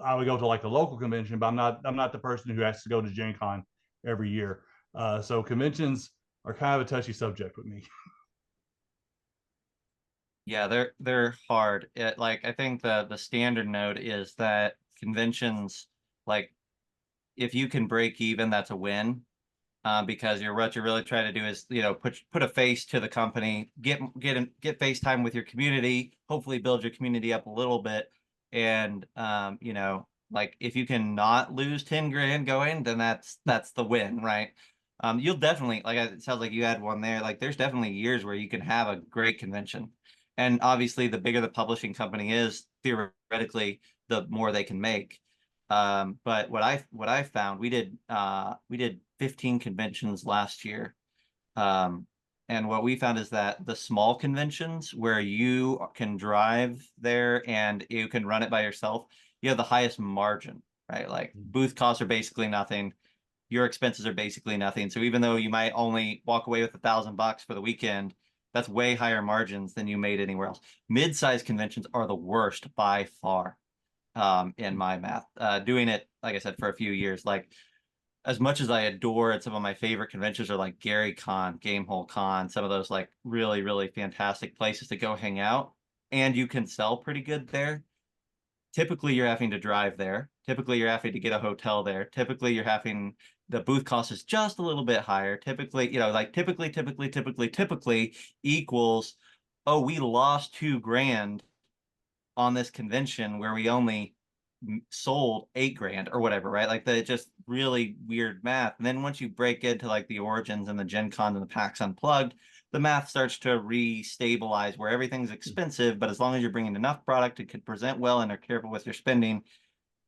I would go to like a local convention, but I'm not the person who has to go to Gen Con every year. So conventions are kind of a touchy subject with me. Yeah, they're hard. Like I think the standard note is that conventions, like if you can break even, that's a win. Because what you're really trying to do is, put a face to the company, get FaceTime with your community, hopefully build your community up a little bit, and like if you can not lose 10 grand going, then that's the win, right? You'll definitely it sounds like you had one there. Like there's definitely years where you can have a great convention, and obviously the bigger the publishing company is, theoretically, the more they can make. But what I found, we did 15 conventions last year. And what we found is that the small conventions where you can drive there and you can run it by yourself, you have the highest margin, right? Like booth costs are basically nothing. Your expenses are basically nothing. So even though you might only walk away with $1,000 for the weekend, that's way higher margins than you made anywhere else. Mid-sized conventions are the worst by far, in my math. Doing it, like I said, for a few years, like as much as I adore it, some of my favorite conventions are like Gary Con, Gamehole Con, some of those like really, really fantastic places to go hang out. And you can sell pretty good there. Typically, you're having to drive there. Typically, you're having to get a hotel there. Typically, the booth cost is just a little bit higher. Typically, typically equals, oh, we lost 2 grand on this convention where we only sold 8 grand or whatever, right? Like the just really weird math. And then once you break into like the Origins and the Gen Con and the PAX Unplugged, the math starts to re-stabilize where everything's expensive, but as long as you're bringing enough product and can present well and are careful with your spending,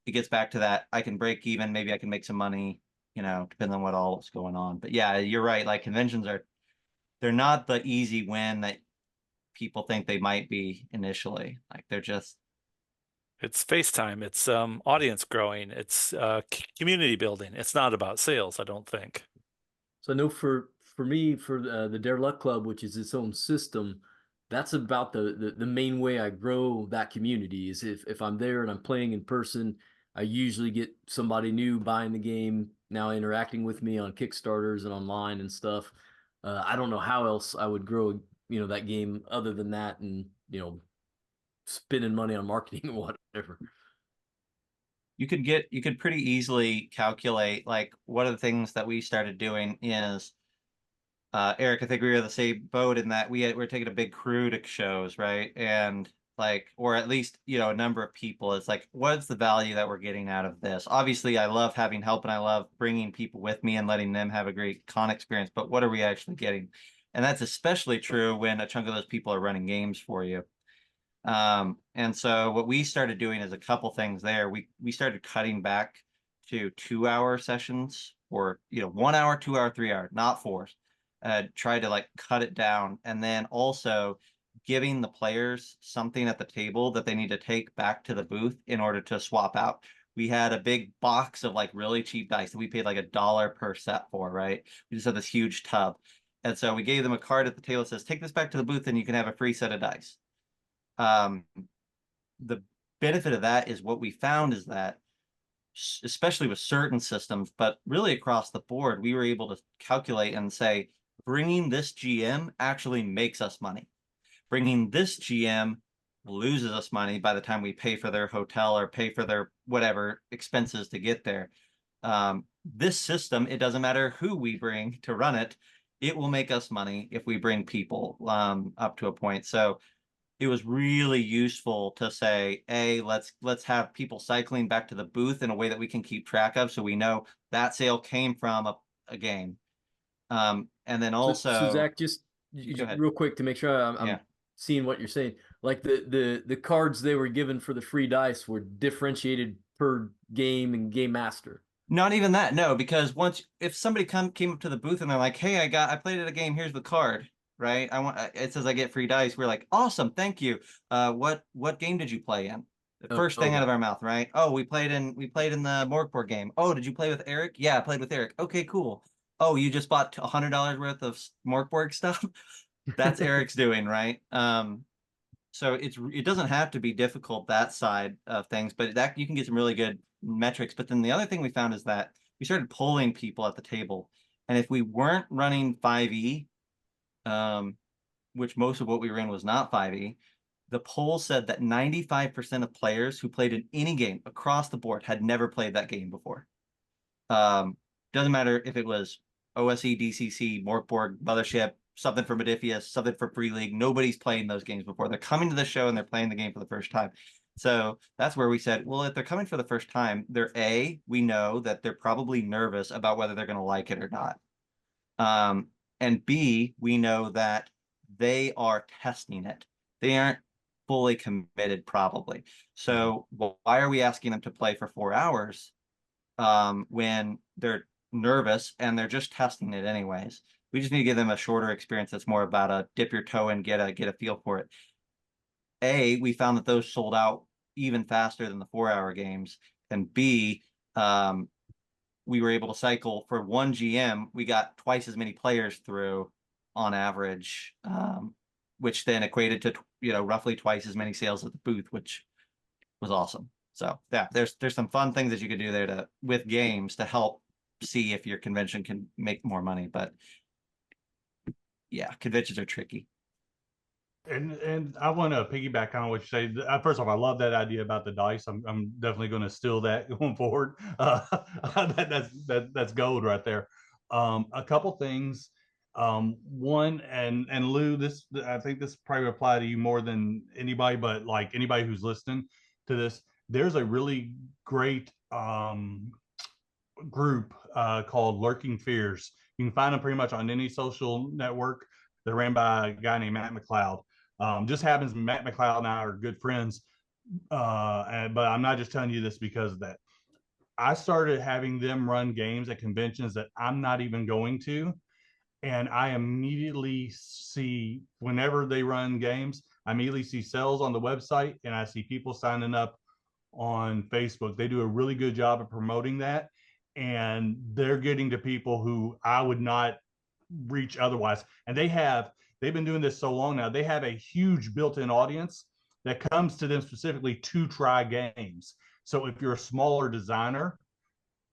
it gets back to that. I can break even, maybe I can make some money, depending on what all is going on. But yeah, you're right. Like conventions they're not the easy win that people think they might be initially. Like they're just It's FaceTime, it's audience growing, it's community building. It's not about sales, I don't think. So I know for me, for the Dare Luck Club, which is its own system, that's about the main way I grow that community is if I'm there and I'm playing in person, I usually get somebody new buying the game, now interacting with me on Kickstarters and online and stuff. I don't know how else I would grow, that game other than that, and spending money on marketing or whatever. you could pretty easily calculate, like one of the things that we started doing is, Eric, I think we were the same boat in that we're taking a big crew to shows, right? And like, or at least, a number of people. It's like, what's the value that we're getting out of this? Obviously, I love having help and I love bringing people with me and letting them have a great con experience, but what are we actually getting? And that's especially true when a chunk of those people are running games for you. And so what we started doing is a couple things there. We started cutting back to 2 hour sessions, or 1 hour, 2 hour, 3 hour, not fours. Try to like cut it down, and then also giving the players something at the table that they need to take back to the booth in order to swap out. We had a big box of like really cheap dice that we paid like $1 per set for, right? We just had this huge tub. And so we gave them a card at the table that says, take this back to the booth and you can have a free set of dice. The benefit of that is what we found is that, especially with certain systems, but really across the board, we were able to calculate and say, bringing this GM actually makes us money. Bringing this GM loses us money by the time we pay for their hotel or pay for their whatever expenses to get there. This system, it doesn't matter who we bring to run it, it will make us money if we bring people up to a point. So it was really useful to say, let's have people cycling back to the booth in a way that we can keep track of, so we know that sale came from a game. And then also, So Zach, just go ahead. real quick to make sure I'm Yeah. seeing what you're saying. Like the cards they were given for the free dice were differentiated per game and game master. Not even that, no, because if somebody came up to the booth and they're like, hey, I played at a game, here's the card, right? It says I get free dice. We're like, awesome, thank you. What game did you play in? The first thing out of our mouth, right? Oh, we played in the Morgport game. Oh, did you play with Eric? Yeah, I played with Eric. Okay, cool. Oh, you just bought $100 worth of Morgport stuff? That's Eric's doing, right? So it doesn't have to be difficult, that side of things, but that you can get some really good metrics. But then the other thing we found is that we started polling people at the table, and if we weren't running 5e, which most of what we were in was not 5e, the poll said that 95% of players who played in any game across the board had never played that game before. Doesn't matter if it was OSE, DCC, Morkborg, Mothership, something for Modifius, something for Free League. Nobody's playing those games before. They're coming to the show and they're playing the game for the first time. So that's where we said, well, if they're coming for the first time, we know that they're probably nervous about whether they're going to like it or not. And B, we know that they are testing it. They aren't fully committed, probably. So why are we asking them to play for 4 hours when they're nervous and they're just testing it anyways? We just need to give them a shorter experience that's more about a dip your toe and get a feel for it. We found that those sold out even faster than the 4-hour games. And B, we were able to cycle for one GM. We got twice as many players through on average, which then equated to roughly twice as many sales at the booth, which was awesome. So yeah, there's some fun things that you could do there with games to help see if your convention can make more money. But yeah, conventions are tricky. And I want to piggyback on what you say. First off, I love that idea about the dice. I'm definitely going to steal that going forward. That's gold right there. A couple things. One, and Lou, I think this probably apply to you more than anybody, but like anybody who's listening to this, there's a really great group called Lurking Fears. You can find them pretty much on any social network. They're ran by a guy named Matt McLeod. Just happens Matt McLeod and I are good friends. But I'm not just telling you this because of that. I started having them run games at conventions that I'm not even going to. And I immediately see, whenever they run games, I immediately see sales on the website and I see people signing up on Facebook. They do a really good job of promoting that. And they're getting to people who I would not reach otherwise. And they've been doing this so long now, they have a huge built-in audience that comes to them specifically to try games. So if you're a smaller designer,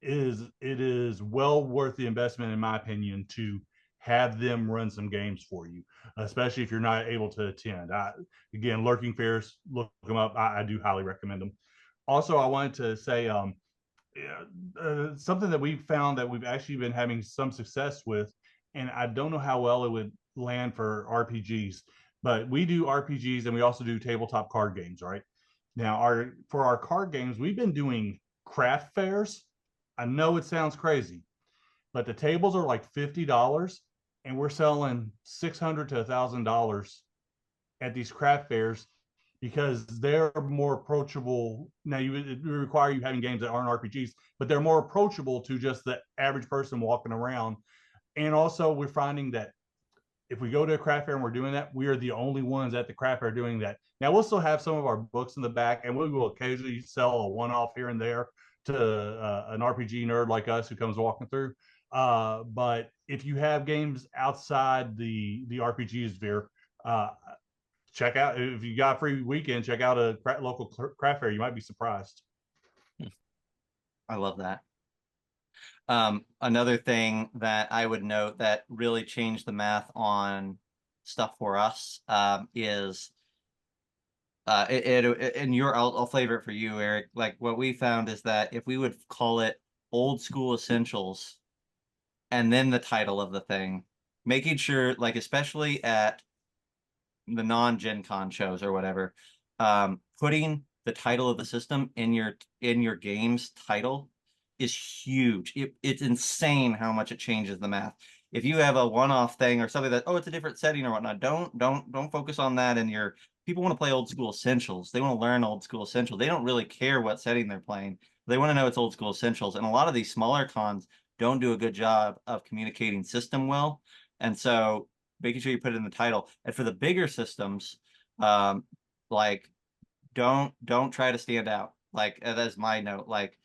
it is well worth the investment, in my opinion, to have them run some games for you, especially if you're not able to attend. Again, Lurking Fears, look them up. I do highly recommend them. Also, I wanted to say something that we've found that we've actually been having some success with, and I don't know how well it would land for RPGs, but we do RPGs and we also do tabletop card games, right? Now, for our card games, we've been doing craft fairs. I know it sounds crazy, but the tables are like $50, and we're selling $600 to $1,000 at these craft fairs because they're more approachable. Now, it require you having games that aren't RPGs, but they're more approachable to just the average person walking around. And also, we're finding that if we go to a craft fair and we're doing that, we are the only ones at the craft fair doing that. Now, we'll still have some of our books in the back, and we will occasionally sell a one-off here and there to an RPG nerd like us who comes walking through. But if you have games outside the RPG sphere, check out, if you got a free weekend, check out a local craft fair. You might be surprised. I love that. Another thing that I would note that really changed the math on stuff for us is I'll flavor it for you, Eric. Like, what we found is that if we would call it Old School Essentials and then the title of the thing, making sure, like, especially at the non-Gen Con shows or whatever, putting the title of the system in your game's title is huge. It's insane how much it changes the math. If you have a one-off thing or something that, it's a different setting or whatnot, don't focus on that. And people want to play Old School Essentials. They want to learn Old School Essentials. They don't really care what setting they're playing. They want to know it's Old School Essentials. And a lot of these smaller cons don't do a good job of communicating system well. And so making sure you put it in the title. And for the bigger systems, like don't try to stand out. Like, that's my note. Like,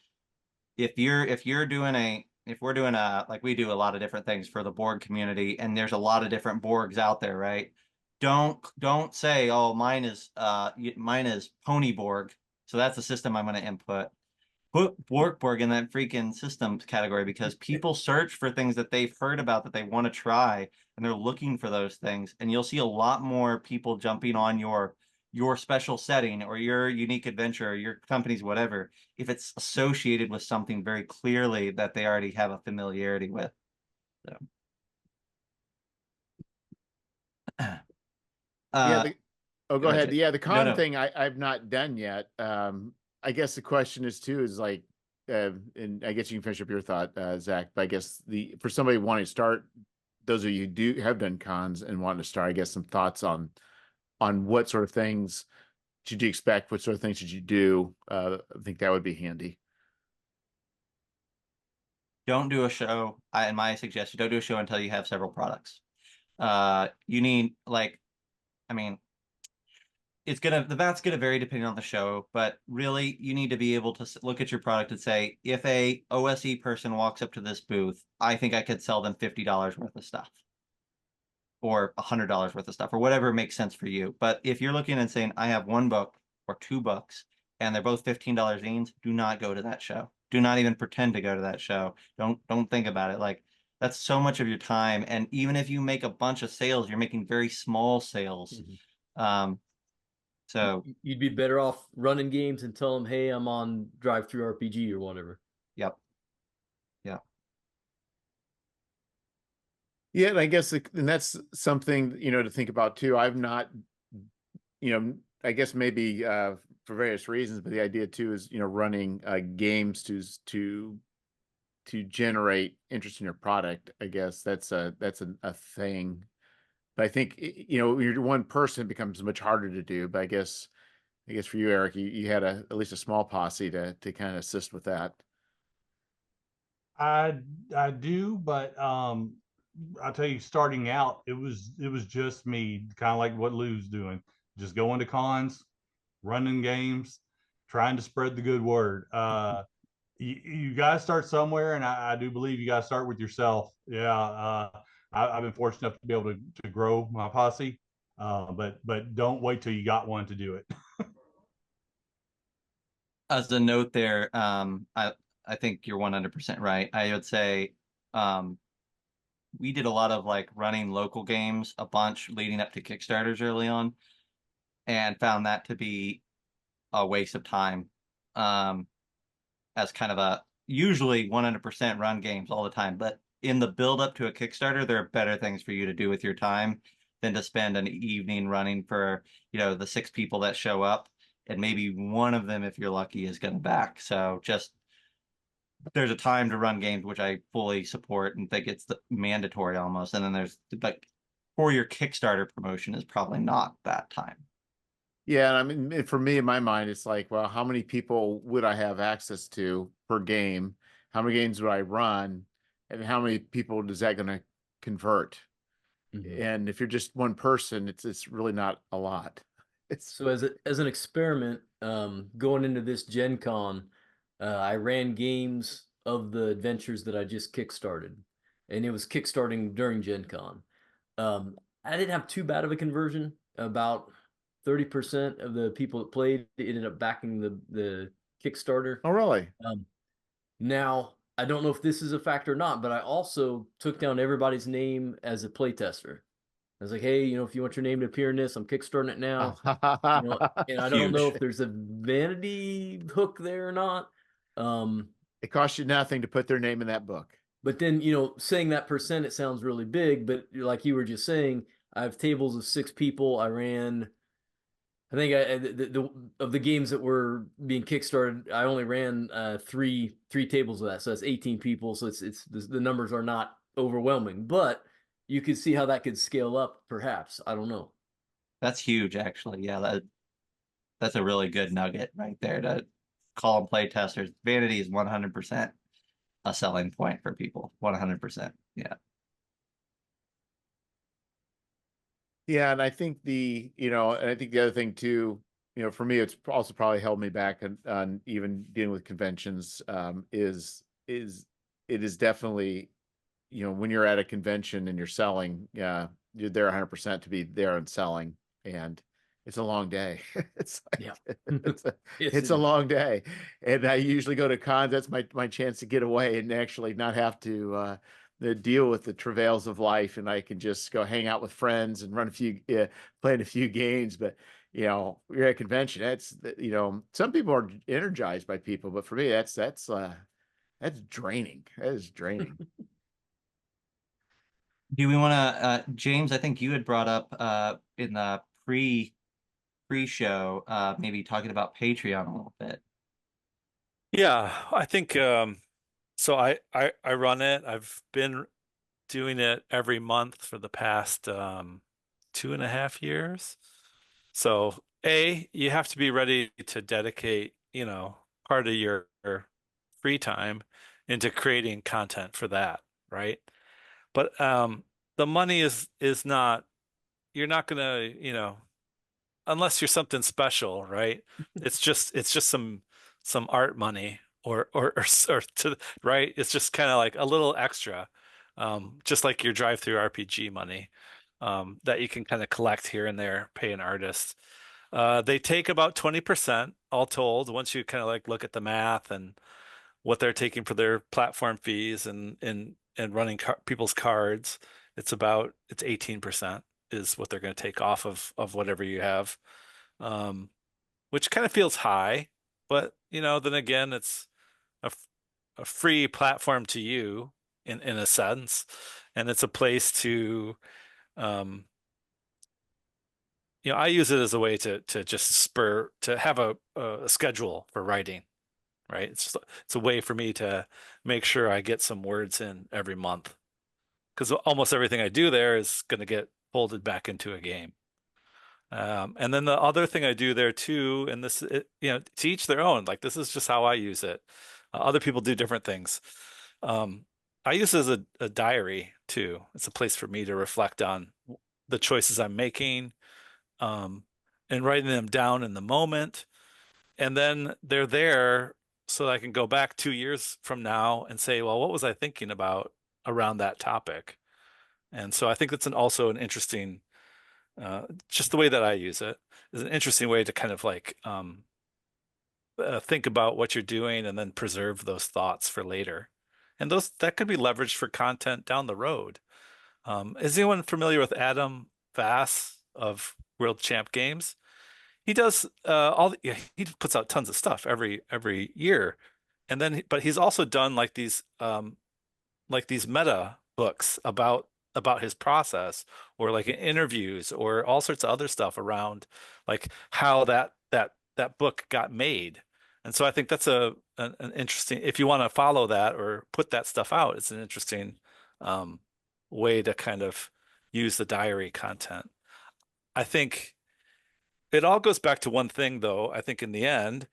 if we're doing like, we do a lot of different things for the Borg community, and there's a lot of different Borgs out there, right? don't say, oh, mine is Ponyborg, so that's the system I'm going to input. Put Borkborg in that freaking systems category, because people search for things that they've heard about that they want to try, and they're looking for those things. And you'll see a lot more people jumping on your special setting or your unique adventure or your company's whatever, if it's associated with something very clearly that they already have a familiarity with. So. Yeah. Oh, go ahead. Jay. Yeah, the con No. thing I've not done yet. I guess the question is too is like, and I guess you can finish up your thought, Zach. But I guess for somebody wanting to start, those of you who do have done cons and want to start, I guess some thoughts on what sort of things should you expect, what sort of things should you do. I think that would be handy. Don't do a show. In my suggestion, don't do a show until you have several products. You need, like, I mean, the vat's gonna vary depending on the show, but really you need to be able to look at your product and say, if a OSE person walks up to this booth, I think I could sell them $50 worth of stuff, or $100 worth of stuff, or whatever makes sense for you. But if you're looking and saying, I have one book or two books and they're both $15 zines, do not go to that show. Do not even pretend to go to that show. Don't think about it. Like, that's so much of your time. And even if you make a bunch of sales, you're making very small sales. So you'd be better off running games and tell them, hey, I'm on Drive-Thru RPG or whatever. Yep. Yeah, and I guess, and that's something, to think about too. I've not, I guess maybe for various reasons, but the idea too is, running games to generate interest in your product. I guess that's a thing. But I think, when you're one person, it becomes much harder to do. But I guess for you, Eric, you had at least a small posse to kind of assist with that. I do, but I'll tell you, starting out, it was just me, kind of like what Lou's doing, just going to cons, running games, trying to spread the good word. You guys start somewhere, and I do believe you guys start with yourself. Yeah, I've been fortunate enough to be able to grow my posse, but don't wait till you got one to do it. As a note there, I think you're 100% right. I would say we did a lot of like running local games, a bunch leading up to Kickstarters early on, and found that to be a waste of time. As kind of a usually 100% run games all the time, but in the build up to a Kickstarter, there are better things for you to do with your time than to spend an evening running for, the 6 people that show up, and maybe one of them, if you're lucky, is going to back. So just, there's a time to run games, which I fully support and think it's mandatory almost. And then there's like, for your Kickstarter promotion is probably not that time. Yeah, I mean, for me, in my mind, it's like, well, how many people would I have access to per game? How many games would I run? And how many people is that going to convert? And if you're just one person, it's really not a lot. So as an experiment, going into this Gen Con, I ran games of the adventures that I just kickstarted, and it was kickstarting during Gen Con. I didn't have too bad of a conversion. About 30% of the people that played ended up backing the Kickstarter. Oh, really? Now, I don't know if this is a factor or not, but I also took down everybody's name as a playtester. I was like, hey, if you want your name to appear in this, I'm kickstarting it now. And I don't know if there's a vanity hook there or not. It costs you nothing to put their name in that book. But then, saying that percent, it sounds really big. But like you were just saying, I have tables of 6 people. I ran, I think of the games that were being kickstarted, I only ran three tables of that. So that's 18 people. So it's the numbers are not overwhelming, but you could see how that could scale up, perhaps. I don't know. That's huge, actually. Yeah, that's a really good nugget right there to call and play testers. Vanity is 100% a selling point for people. 100%. Yeah. Yeah, and I think and I think the other thing too, for me, it's also probably held me back on even dealing with conventions. It is definitely, when you're at a convention and you're selling, you're there 100% to be there and selling, and it's a long day. It's like, Yeah. it's a, Yes, it's it a is. long day. And I usually go to cons. That's my chance to get away and actually not have to deal with the travails of life. And I can just go hang out with friends and run a few, playing a few games. But, you're at a convention. Some people are energized by people, but for me, that's draining. That is draining. Do we want to, James, I think you had brought up in the pre-show, maybe talking about Patreon a little bit. Yeah, I think so I run it. I've been doing it every month for the past 2.5 years. So you have to be ready to dedicate, part of your free time into creating content for that, right? But the money is not, you're not gonna, unless you're something special, right? It's just some art money or to right. It's just kind of like a little extra, just like your drive-through RPG money, that you can kind of collect here and there, pay an artist. They take about 20% all told once you kind of like look at the math and what they're taking for their platform fees and running people's cards. It's 18% is what they're going to take off of whatever you have, um, which kind of feels high, but then again, it's a, a free platform to you in a sense, and it's a place to, um, I use it as a way to just to have a schedule for writing, right? It's a way for me to make sure I get some words in every month because almost everything I do there is going to get folded back into a game. And then the other thing I do there too, and to each their own, like this is just how I use it. Other people do different things. Um, I use it as a diary too. It's a place for me to reflect on the choices I'm making, um, and writing them down in the moment. And then they're there so that I can go back 2 years from now and say, well, what was I thinking about around that topic? And so I think that's also an interesting, just the way that I use it is an interesting way to kind of like think about what you're doing and then preserve those thoughts for later. And that could be leveraged for content down the road. Is anyone familiar with Adam Vass of World Champ Games? He does yeah, he puts out tons of stuff every year. And then but he's also done like these meta books about his process, or like interviews or all sorts of other stuff around like how that book got made. And so I think that's an interesting, if you want to follow that or put that stuff out, it's an interesting um, way to kind of use the diary content. I think it all goes back to one thing though, I think in the end,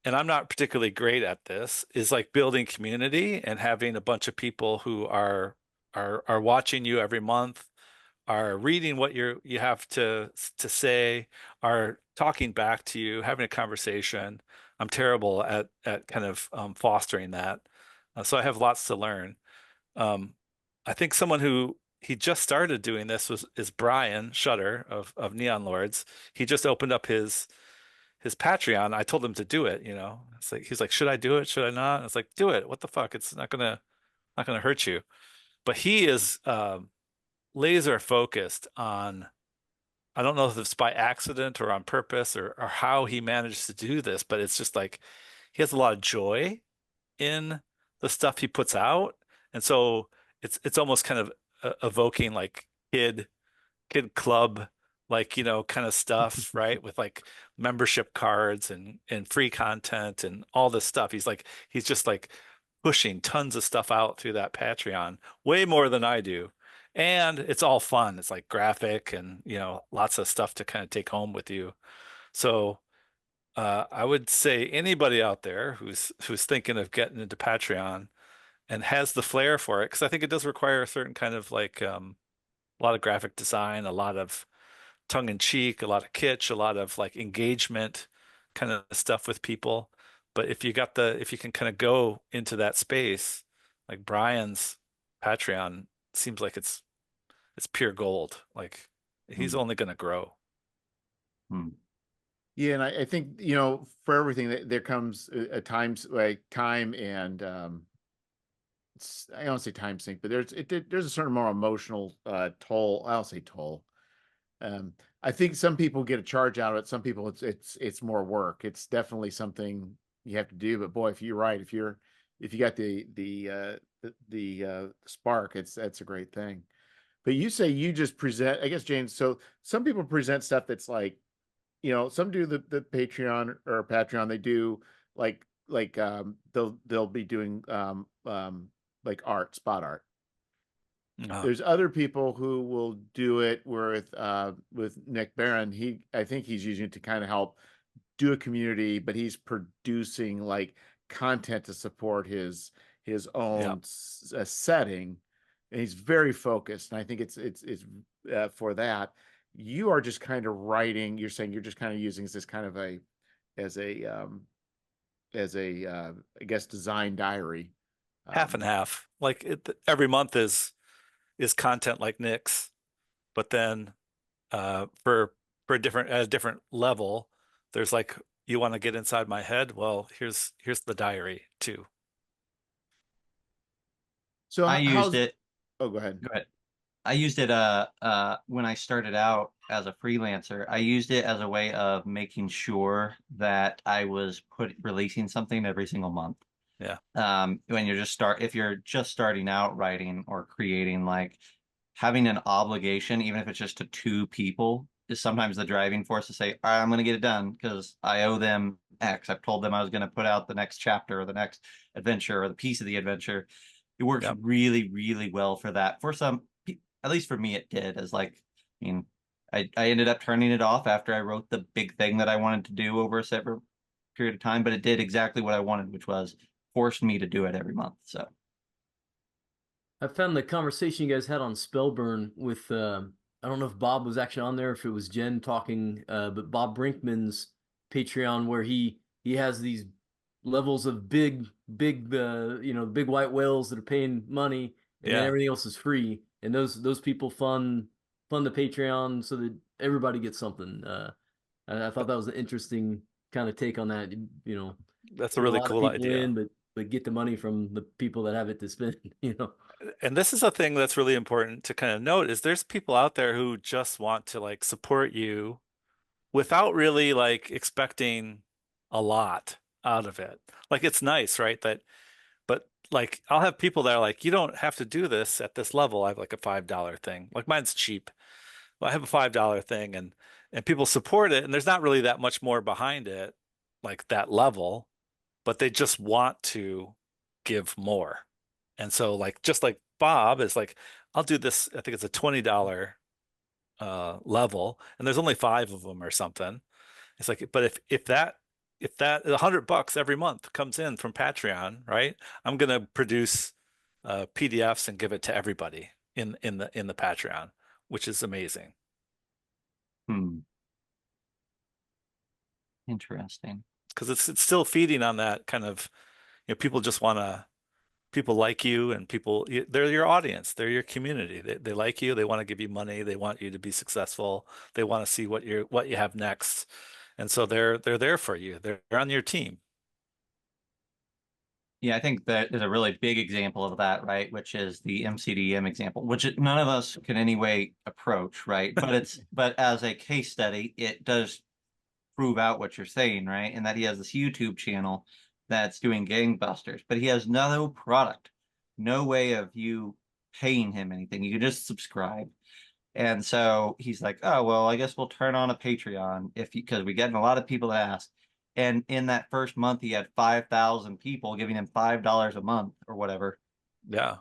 and I'm not particularly great at this, is like building community and having a bunch of people who are watching you every month, are reading what you have to say, are talking back to you, having a conversation. I'm terrible at kind of fostering that. So I have lots to learn. Um, I think someone who he just started doing this is Brian Shutter of Neon Lords. He just opened up his Patreon. I told him to do it, It's like he's like, should I do it? Should I not? And it's like, do it. What the fuck? It's not gonna hurt you. But he is laser focused on, I don't know if it's by accident or on purpose or how he managed to do this, but it's just like he has a lot of joy in the stuff he puts out. And so it's almost kind of evoking like kid club, like kind of stuff, right? With like membership cards and free content and all this stuff. He's just like pushing tons of stuff out through that Patreon, way more than I do. And it's all fun. It's like graphic and lots of stuff to kind of take home with you. So I would say anybody out there who's thinking of getting into Patreon and has the flair for it, because I think it does require a certain kind of like a lot of graphic design, a lot of tongue in cheek, a lot of kitsch, a lot of like engagement kind of stuff with people. But if you can kind of go into that space, like Brian's Patreon seems like it's it's pure gold. Like he's only going to grow. Yeah, and I think, you know, for everything there comes a times like time and I don't say time sink, but there's a certain more emotional toll. I'll say toll. Um, I think some people get a charge out of it. Some people it's more work. It's definitely something you have to do. But boy, if you're right, if you got the spark, that's a great thing. But you say you just present, I guess, James. So some people present stuff that's like, you know, some do the Patreon or Patreon. They do they'll be doing like art, spot art. Uh, There's other people who will do it with Nick Barron. I think he's using it to kind of help do a community, but he's producing like content to support his yeah. own setting, and he's very focused. And I think it's for that. You are just kind of writing. You're saying you're just kind of using this kind of as a I guess design diary. Half and half. Like every month is content like Nick's, but then for a different level, there's like you want to get inside my head. Well, here's the diary too. So I used how's it. oh, go ahead. Go ahead. I used it when I started out as a freelancer. I used it as a way of making sure that I was releasing something every single month. Yeah. When if you're just starting out writing or creating, like having an obligation, even if it's just to two people, is sometimes the driving force to say, all right, I'm going to get it done because I owe them X. I've told them I was going to put out the next chapter or the next adventure or the piece of the adventure. It works Yep. really, really well for that. For some, at least for me, it did. As like, I mean, I ended up turning it off after I wrote the big thing that I wanted to do over a separate period of time, but it did exactly what I wanted, which was forced me to do it every month. So I found the conversation you guys had on Spellburn with I don't know if Bob was actually on there, if it was Jen talking, but Bob Brinkman's Patreon where he has these levels of big you know, big white whales that are paying money, and then Yeah. everything else is free, and those people fund the Patreon so that everybody gets something. I thought that was an interesting kind of take on that. You know, That's a get a really lot of cool people idea. in, but get the money from the people that have it to spend. You know. And this is a thing that's really important to kind of note is there's people out there who just want to like support you without really like expecting a lot out of it. Like it's nice, right? But like I'll have people that are like, you don't have to do this at this level. I have like a $5 thing. Like mine's cheap. Well, I have a $5 thing and people support it and there's not really that much more behind it, like that level, but they just want to give more. And so like just like Bob is like, I'll do this, I think it's a $20 level, and there's only five of them or something. It's like, but if that $100 every month comes in from Patreon, right? I'm gonna produce PDFs and give it to everybody in the Patreon, which is amazing. interesting. Because it's still feeding on that kind of, people just want to people like you and they're your audience, they're your community, they like you, they want to give you money, they want you to be successful, they want to see what you have next, and so they're there for you, they're on your team. Yeah, I think that there's a really big example of that, right? Which is the MCDM example, which none of us can anyway approach, right? But as a case study, it does prove out what you're saying, right? And that he has this YouTube channel that's doing gangbusters, but he has no product, no way of you paying him anything. You can just subscribe. And so he's like, oh, well, I guess we'll turn on a Patreon because we get a lot of people that ask. And in that first month, he had 5,000 people giving him $5 a month or whatever Yeah.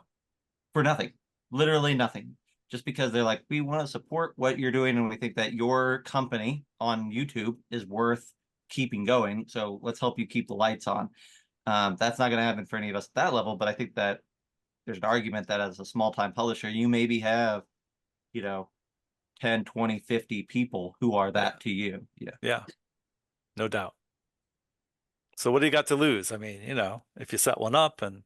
for nothing, literally nothing, just because they're like, we want to support what you're doing and we think that your company on YouTube is worth keeping going. So let's help you keep the lights on. That's not going to happen for any of us at that level, but I think that there's an argument that as a small time publisher, you maybe have, 10, 20, 50 people who are Yeah. that to you. Yeah. Yeah, no doubt. So what do you got to lose? I mean, if you set one up and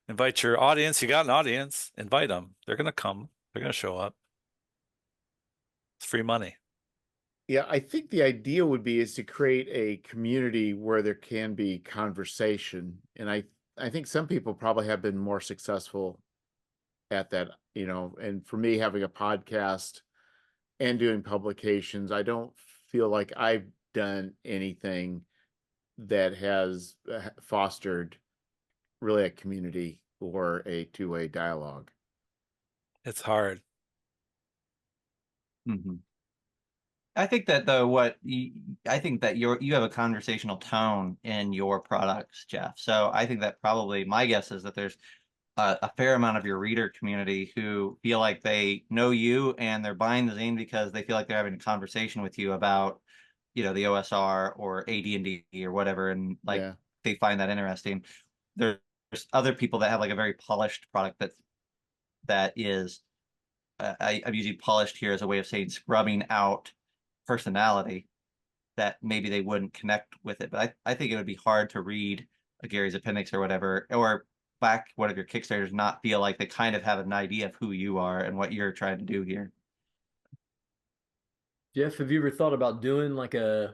invite your audience, you got an audience, invite them, they're gonna come. They're gonna show up. It's free money. Yeah, I think the idea would be is to create a community where there can be conversation. And I think some people probably have been more successful at that, and for me having a podcast and doing publications, I don't feel like I've done anything that has fostered really a community or a two-way dialogue. It's hard. Mm-hmm. I think that though, I think that you have a conversational tone in your products, Jeff. So I think that probably my guess is that there's a fair amount of your reader community who feel like they know you and they're buying the zine because they feel like they're having a conversation with you about, the OSR or AD&D or whatever, and like Yeah. they find that interesting. There's other people that have like a very polished product that is, I'm using polished here as a way of saying scrubbing out personality, that maybe they wouldn't connect with it. But I think it would be hard to read a Gary's Appendix or whatever, or back one of your Kickstarters, not feel like they kind of have an idea of who you are and what you're trying to do here. Jeff, have you ever thought about doing like I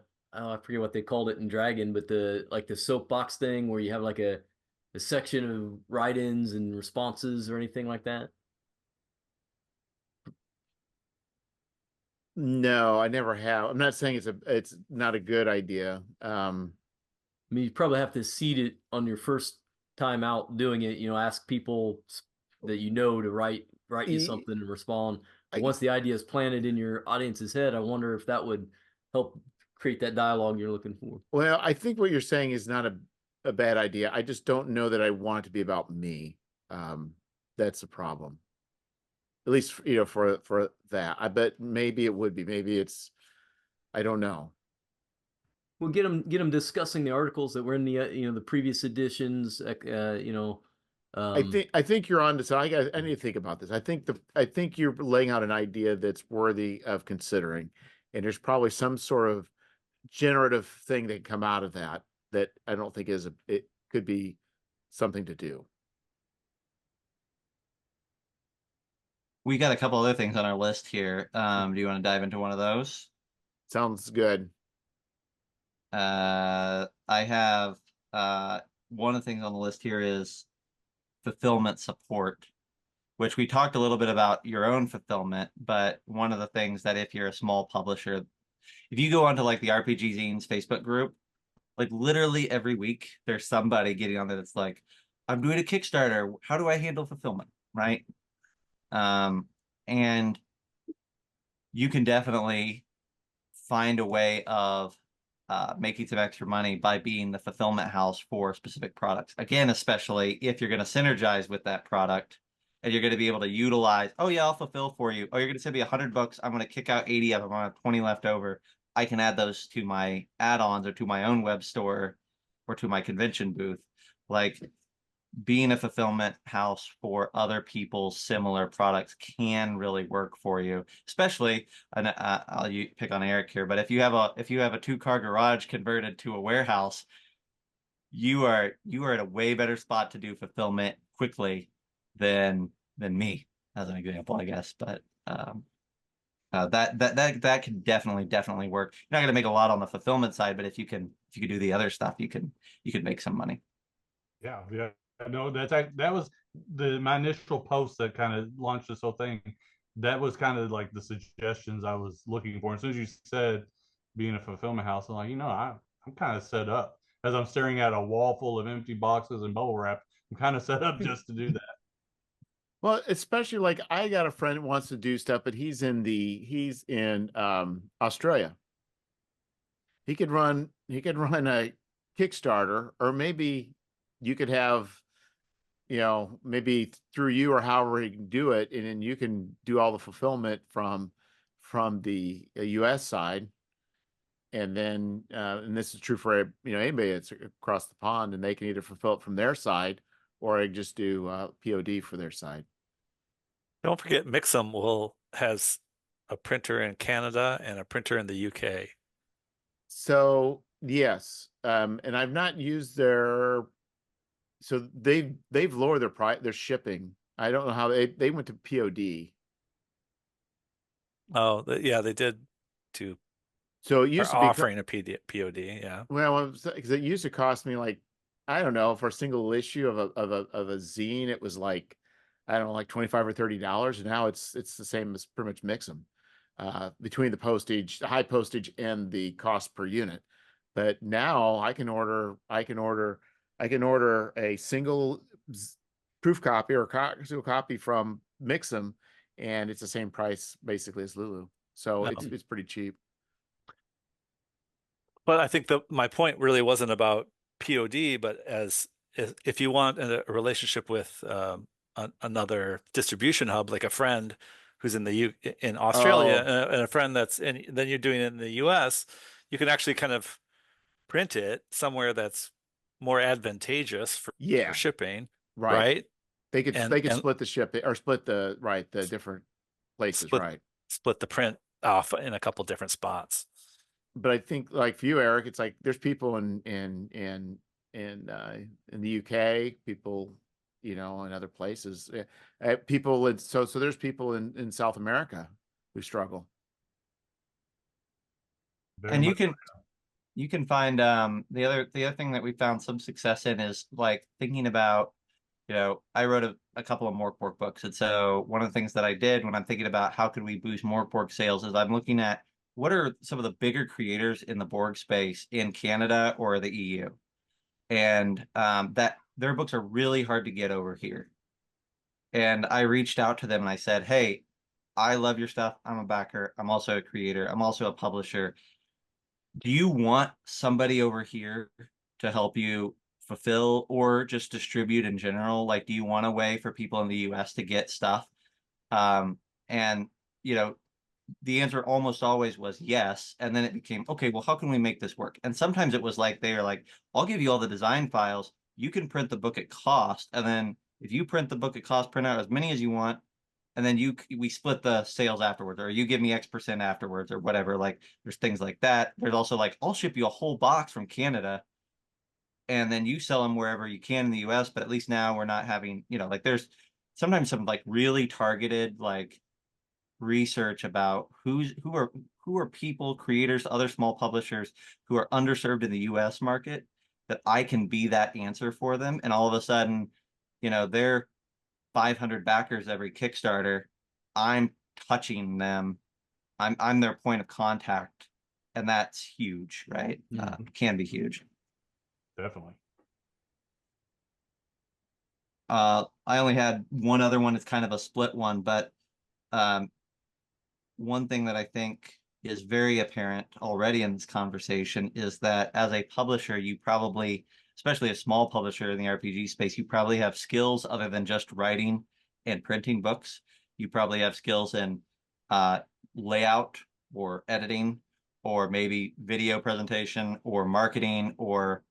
forget what they called it in Dragon, but the soapbox thing where you have like a section of write-ins and responses or anything like that? No, I never have. I'm not saying it's not a good idea. I mean, you probably have to seed it on your first time out doing it, ask people that to write you y- something and respond. But I, once the idea is planted in your audience's head, I wonder if that would help create that dialogue you're looking for. well, I think what you're saying is not a bad idea. I just don't know that I want it to be about me. That's the problem. At least, for that. I bet maybe it would be. Maybe I don't know. We'll get them discussing the articles that were in the the previous editions. I think you're on to so I need to think about this. I think you're laying out an idea that's worthy of considering, and there's probably some sort of generative thing that can come out of that I don't think it could be something to do. We got a couple other things on our list here. Do you want to dive into one of those? Sounds good. I have one of the things on the list here is fulfillment support, which we talked a little bit about your own fulfillment, but one of the things that if you're a small publisher, if you go onto like the RPG Zines Facebook group, like literally every week there's somebody getting on there that's like, I'm doing a Kickstarter. How do I handle fulfillment? Right. And you can definitely find a way of making some extra money by being the fulfillment house for specific products. Again, especially if you're going to synergize with that product and you're going to be able to utilize, oh yeah, I'll fulfill for you. Oh, you're going to send me $100. I'm going to kick out 80 of them. I have 20 left over. I can add those to my add-ons or to my own web store or to my convention booth. Like being a fulfillment house for other people's similar products can really work for you, especially, and I'll pick on Eric here, but if you have a 2-car garage converted to a warehouse, you are at a way better spot to do fulfillment quickly than me, as an example, I guess. But that can definitely work. You're not going to make a lot on the fulfillment side, but if you can do the other stuff, you can make some money. Yeah. No, that was my initial post that kind of launched this whole thing. That was kind of like the suggestions I was looking for. As soon as you said being a fulfillment house, I'm like, I'm kind of set up. As I'm staring at a wall full of empty boxes and bubble wrap, I'm kind of set up just to do that. Well, especially like I got a friend who wants to do stuff, but he's in Australia. He could run a Kickstarter, or maybe you could have, maybe through you or however you can do it, and then you can do all the fulfillment from the US side. And then and this is true for anybody that's across the pond, and they can either fulfill it from their side or I just do POD for their side. Don't forget, Mixum has a printer in Canada and a printer in the UK. So yes, and I've not used so they've lowered their shipping. I don't know how they went to POD. Oh, yeah, they did do So it are used to be, offering a POD. Yeah. well, because it used to cost me like, I don't know, for a single issue of a zine, it was like, I don't know, like 25 or $30. And now it's the same as pretty much mix them, between the postage, the high postage, and the cost per unit. But now I can order a single proof copy or single copy from Mixam, and it's the same price basically as Lulu. So it's pretty cheap. But I think my point really wasn't about POD, but as if you want a relationship with another distribution hub, like a friend who's in Australia, Oh, and a friend then you're doing it in the US, you can actually kind of print it somewhere that's more advantageous for yeah, shipping, right. right? They could And split the ship or split the different places, split right? split the print off in a couple different spots. But I think, like for you, Eric, it's like there's people in the UK, people, in other places, people so there's people in South America who struggle. Very And much. you can find the other thing that we found some success in is like thinking about, I wrote a couple of Morkborg books. And so one of the things that I did when I'm thinking about how could we boost Morkborg sales is I'm looking at what are some of the bigger creators in the Borg space in Canada or the EU. And that their books are really hard to get over here. And I reached out to them and I said, hey, I love your stuff. I'm a backer. I'm also a creator. I'm also a publisher. Do you want somebody over here to help you fulfill or just distribute in general? Like, do you want a way for people in the US to get stuff? And, you know, the answer almost always was yes. And then it became, okay, well, how can we make this work? And sometimes it was like, they were like, I'll give you all the design files. You can print the book at cost. And then if you print the book at cost, print out as many as you want, and then we split the sales afterwards, or you give me X% afterwards, or whatever. Like there's things like that. There's also like, I'll ship you a whole box from Canada, and then you sell them wherever you can in the US. But at least now we're not having, like there's sometimes some like really targeted like research about who are people, creators, other small publishers who are underserved in the US market, that I can be that answer for them. And all of a sudden, they're 500 backers every Kickstarter. I'm touching them. I'm their point of contact, and that's huge, right? Can be huge. Definitely. I only had one other one. It's kind of a split one, but one thing that I think is very apparent already in this conversation is that as a publisher, you probably, especially a small publisher in the RPG space, you probably have skills other than just writing and printing books. You probably have skills in layout or editing, or maybe video presentation or marketing or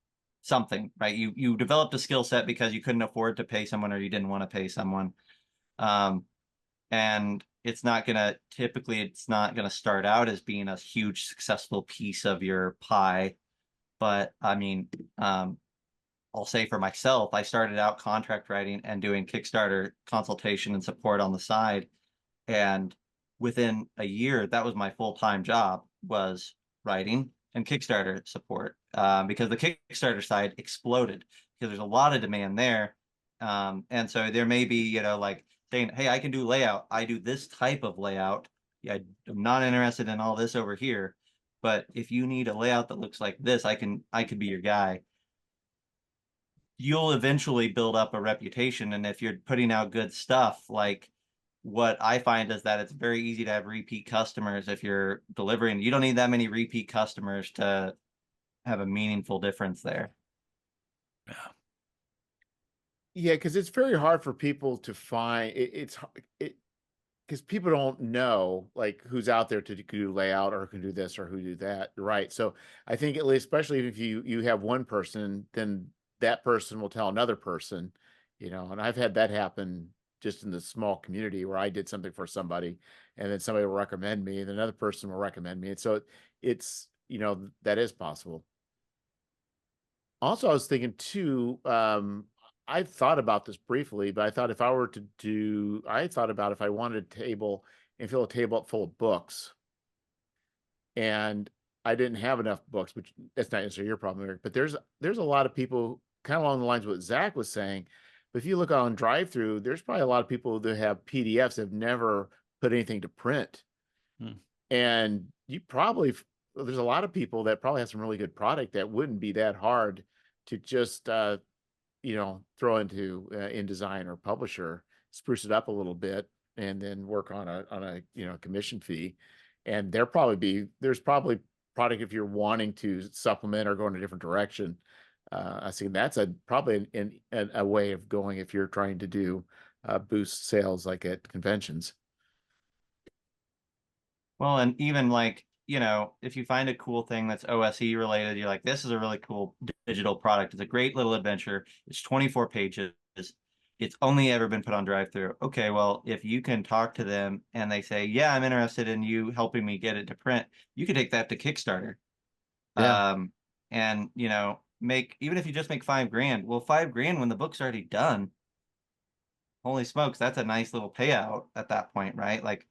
something, right? You developed a skill set because you couldn't afford to pay someone, or you didn't want to pay someone. And it's not gonna start out as being a huge successful piece of your pie. But I mean, I'll say for myself, I started out contract writing and doing Kickstarter consultation and support on the side. And within a year, that was my full-time job, was writing and Kickstarter support, because the Kickstarter side exploded because there's a lot of demand there. And so there may be, like saying, hey, I can do layout. I do this type of layout. Yeah, I'm not interested in all this over here. But if you need a layout that looks like this, I could be your guy. You'll eventually build up a reputation. And if you're putting out good stuff, like what I find is that it's very easy to have repeat customers if you're delivering. You don't need that many repeat customers to have a meaningful difference there. Yeah. Yeah, because it's very hard for people to find because people don't know like who's out there to do layout or can do this or who do that, right? So I think, at least, especially if you have one person, then that person will tell another person, and I've had that happen just in the small community where I did something for somebody, and then somebody will recommend me, and another person will recommend me, and so it's that is possible. Also, I was thinking too, I've thought about this briefly, but I thought if I were to do, I thought about if I wanted a table and fill a table up full of books. And I didn't have enough books, which that's not necessarily your problem, Eric, but there's a lot of people kind of along the lines of what Zach was saying. But if you look on drive-through, there's probably a lot of people that have PDFs that have never put anything to print. And you probably, there's a lot of people that probably have some really good product that wouldn't be that hard to just, you know, throw into InDesign or Publisher, spruce it up a little bit, and then work on a you know, commission fee. And there's probably product if you're wanting to supplement or go in a different direction. I see that's probably a way of going if you're trying to do boost sales like at conventions. Well, and even like, you know, if you find a cool thing that's OSE related, you're like, this is a really cool digital product. It's a great little adventure. It's 24 pages. It's only ever been put on drive-through. Okay, well, if you can talk to them and they say, yeah, I'm interested in you helping me get it to print, you could take that to Kickstarter. Yeah. And you know, even if you just make $5,000, well, $5,000 when the book's already done, holy smokes, that's a nice little payout at that point, right? Like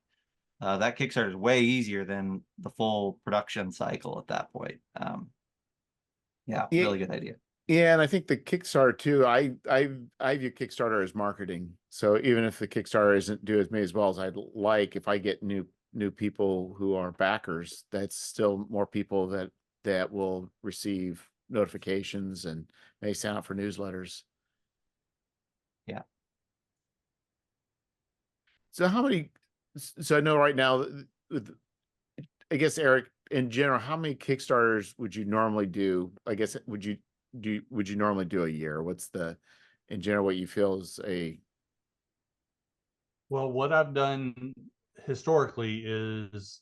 that Kickstarter is way easier than the full production cycle at that point. Yeah, really good idea. Yeah, and I think the Kickstarter too, I view Kickstarter as marketing. So even if the Kickstarter isn't do as many as well as I'd like, if I get new people who are backers, that's still more people that will receive notifications and may sign up for newsletters. Yeah. So so I know right now, I guess, Eric, in general, how many Kickstarters would you normally do? I guess, would you normally do a year? What's in general, what you feel is Well, what I've done historically is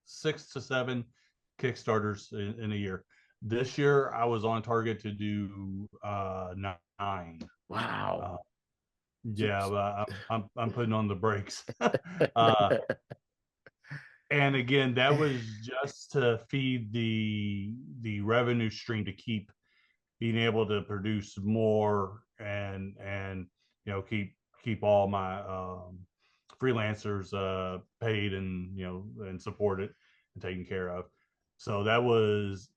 6 to 7 Kickstarters in a year. This year, I was on target to do 9. wow. Yeah, but I'm putting on the brakes. And again, that was just to feed the revenue stream to keep being able to produce more and you know keep all my freelancers paid and you know and supported and taken care of. So that was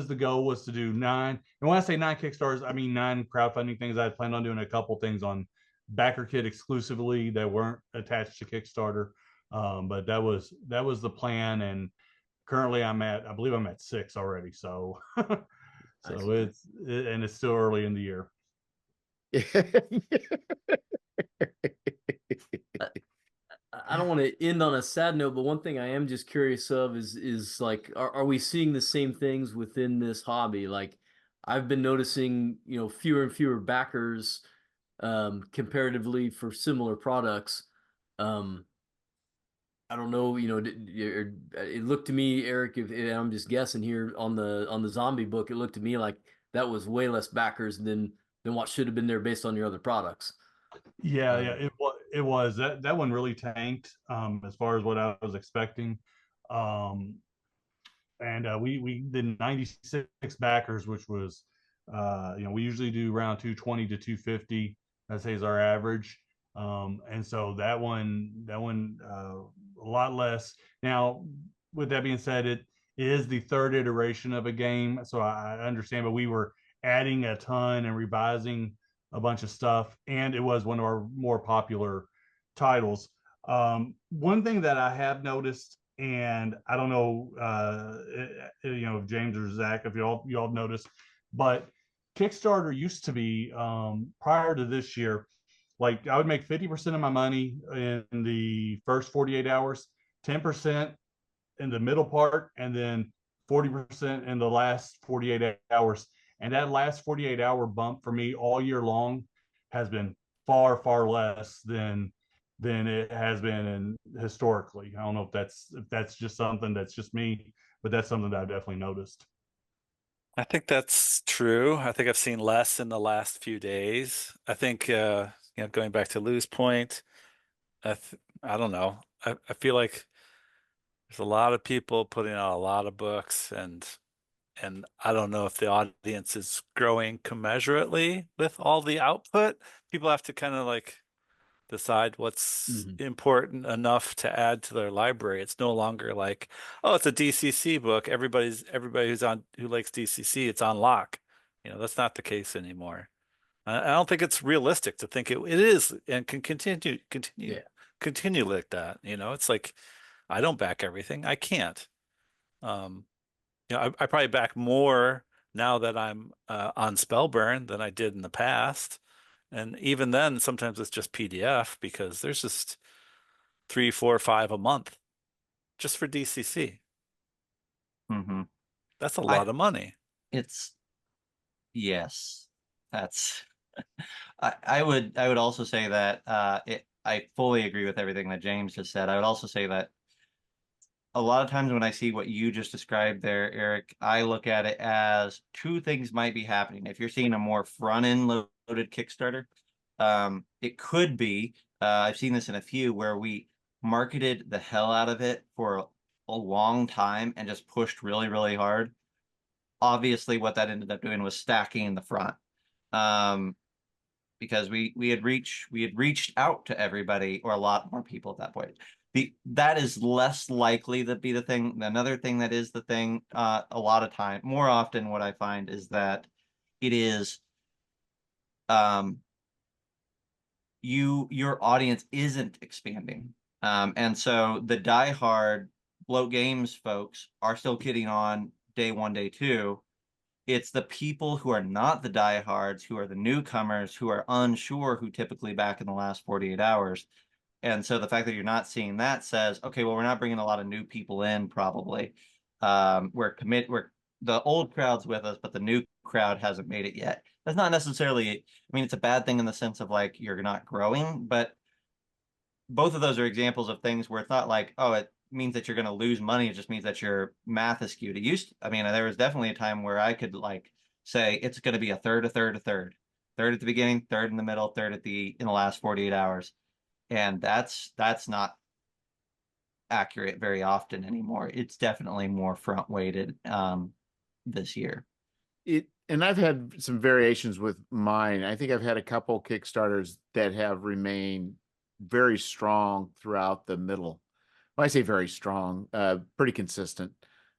the goal, was to do 9. And when I say 9 Kickstarters, I mean 9 crowdfunding things. I had planned on doing a couple things on BackerKit exclusively that weren't attached to Kickstarter. But that was the plan, and currently I believe I'm at 6 already. So so it's still early in the year. I don't want to end on a sad note, but one thing I am just curious of is like, are we seeing the same things within this hobby? Like, I've been noticing, you know, fewer and fewer backers comparatively for similar products. I don't know, you know, it looked to me, Eric, if I'm just guessing here on the zombie book, it looked to me like that was way less backers than what should have been there based on your other products. Yeah, it was that one really tanked as far as what I was expecting. Um, and we did 96 backers, which was you know, we usually do around 220 to 250. I'd say is our average. And so that one a lot less. Now, with that being said, it is the third iteration of a game, so I understand, but we were adding a ton and revising a bunch of stuff, and it was one of our more popular titles. One thing that I have noticed, and I don't know, you know, James or Zach, if y'all noticed, but Kickstarter used to be prior to this year, like I would make 50% of my money in the first 48 hours, 10% in the middle part, and then 40% in the last 48 hours. And that last 48-hour bump for me all year long has been far, far less than it has been in historically. I don't know if that's just something that's just me, but that's something that I've definitely noticed. I think that's true. I think I've seen less in the last few days. I think, you know, going back to Lou's point, I don't know. I feel like there's a lot of people putting out a lot of books, and I don't know if the audience is growing commensurately with all the output. People have to kind of like, decide what's Mhm. important enough to add to their library. It's no longer like, oh, it's a DCC book. Everybody who likes DCC, it's on lock. That's not the case anymore. I don't think it's realistic to think it is and can Yeah. continue like that. It's like I don't back everything. I can't. Um, I probably back more now that I'm on Spellburn than I did in the past. And even then, sometimes it's just PDF because there's just 3, 4, 5 a month just for DCC. Hmm. That's a I lot of money. it's yes, that's I would also say that I fully agree with everything that James just said. I would also say that a lot of times when I see what you just described there, Eric, I look at it as two things might be happening. If you're seeing a more front-end loaded Kickstarter, it could be, I've seen this in a few where we marketed the hell out of it for a long time and just pushed really, really hard. Obviously, what that ended up doing was stacking in the front. Um, because we had reached out to everybody or a lot more people at that point. That is less likely to be the thing. Another thing that is the thing, a lot of time, more often, what I find is that it is um your audience isn't expanding. And so the diehard Bloat Games folks are still getting on day one, day two. It's the people who are not the diehards, who are the newcomers, who are unsure, who typically back in the last 48 hours. And so the fact that you're not seeing that says, okay, well, we're not bringing a lot of new people in, probably. We're the old crowd's with us, but the new crowd hasn't made it yet. That's not necessarily, I mean, it's a bad thing in the sense of like you're not growing, but both of those are examples of things where it's not like, oh, it means that you're going to lose money. It just means that your math is skewed. I mean, there was definitely a time where I could like say it's going to be a third, a third, a third, third at the beginning, third in the middle, third in the last 48 hours. And that's not accurate very often anymore. It's definitely more front weighted this year. And I've had some variations with mine. I think I've had a couple Kickstarters that have remained very strong throughout the middle. When I say very strong, pretty consistent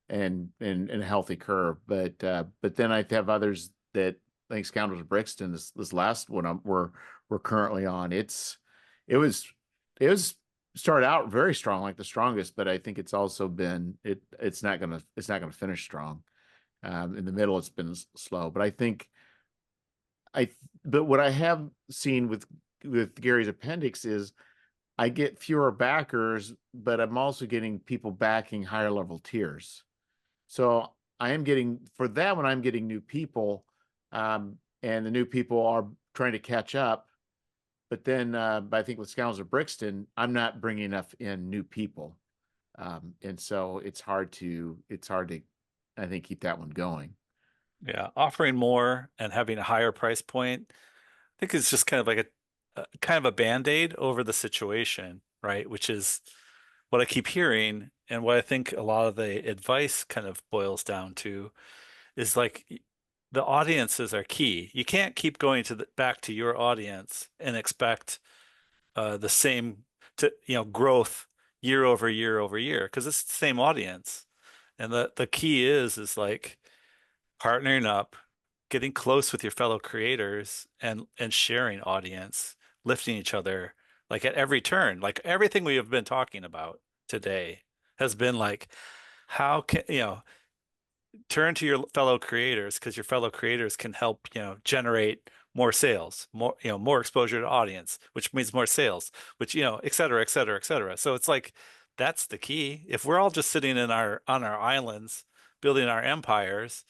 and a healthy curve. But then I have others that, like Scoundrels of Brixton, this last one we're currently on. It was started out very strong, like the strongest, but I think it's also been it's not gonna finish strong. In the middle, it's been slow, but I think but what I have seen with Gary's appendix is I get fewer backers, but I'm also getting people backing higher level tiers. So I am getting for that one, I'm getting new people, and the new people are trying to catch up. But I think with Scoundrels of Brixton, I'm not bringing enough in new people, and so it's hard to, I think, keep that one going. Yeah, offering more and having a higher price point, I think it's just kind of like a kind of a band-aid over the situation, right? Which is what I keep hearing, and what I think a lot of the advice kind of boils down to is like the audiences are key. You can't keep going back to your audience and expect the same growth year over year over year because it's the same audience. And the key is like partnering up, getting close with your fellow creators and sharing audience, lifting each other like at every turn. Like everything we have been talking about today has been like, how can turn to your fellow creators because your fellow creators can help, generate more sales, more exposure to audience, which means more sales, which, et cetera, et cetera, et cetera. So it's like that's the key. If we're all just sitting on our islands building our empires,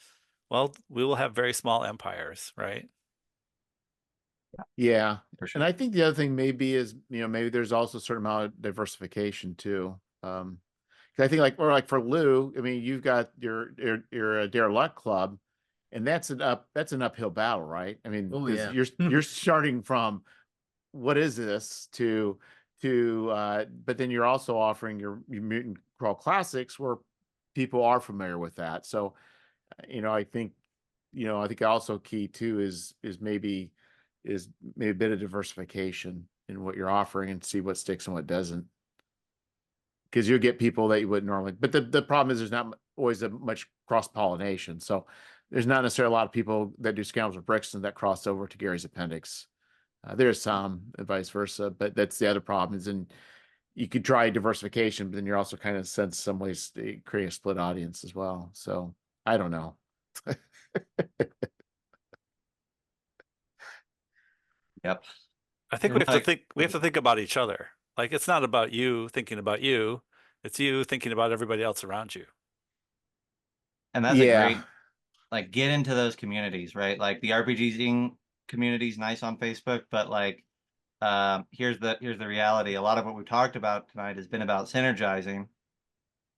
well, we will have very small empires, right? Yeah. For And sure. I think the other thing maybe is, maybe there's also a certain amount of diversification too. 'Cause I think like for Lou, I mean, you've got your Dare Luck Club, and that's an uphill battle, right? I mean, Oh because yeah. you're starting from what is this but then you're also offering your Mutant Crawl Classics where people are familiar with that. So, I think, I think also key too is maybe a bit of diversification. in what you're offering and see what sticks and what doesn't. Because you'll get people that you wouldn't normally. But the problem is there's not always a much cross pollination. So there's not necessarily a lot of people that do Scams with Brixton that cross over to Gary's Appendix. There's some, and vice versa, but that's the other problem. Is in you could try diversification, but then you're also kind of sense some ways to create a split audience as well. So I don't know. Yep. I think And like, we have to think about each other. Like it's not about you thinking about you, it's you thinking about everybody else around you. and that's a Yeah. great, like, get into those communities, right? Like the RPGing community is nice on Facebook, but like, here's the reality. A lot of what we've talked about tonight has been about synergizing,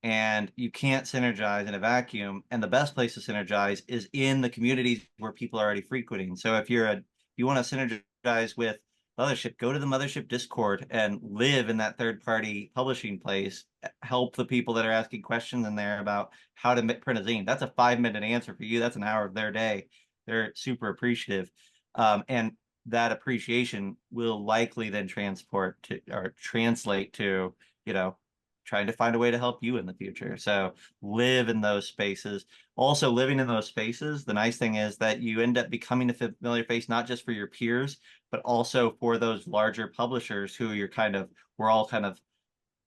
and you can't synergize in a vacuum. And the best place to synergize is in the communities where people are already frequenting. So if you want to synergize with Mothership, go to the Mothership Discord and live in that third party publishing place. Help the people that are asking questions in there about how to print a zine. That's a 5-minute answer for you. That's an hour of their day. They're super appreciative. And that appreciation will likely then transport to or translate to, you know, trying to find a way to help you in the future. So live in those spaces. Also, living in those spaces, the nice thing is that you end up becoming a familiar face, not just for your peers, but also for those larger publishers who we're all kind of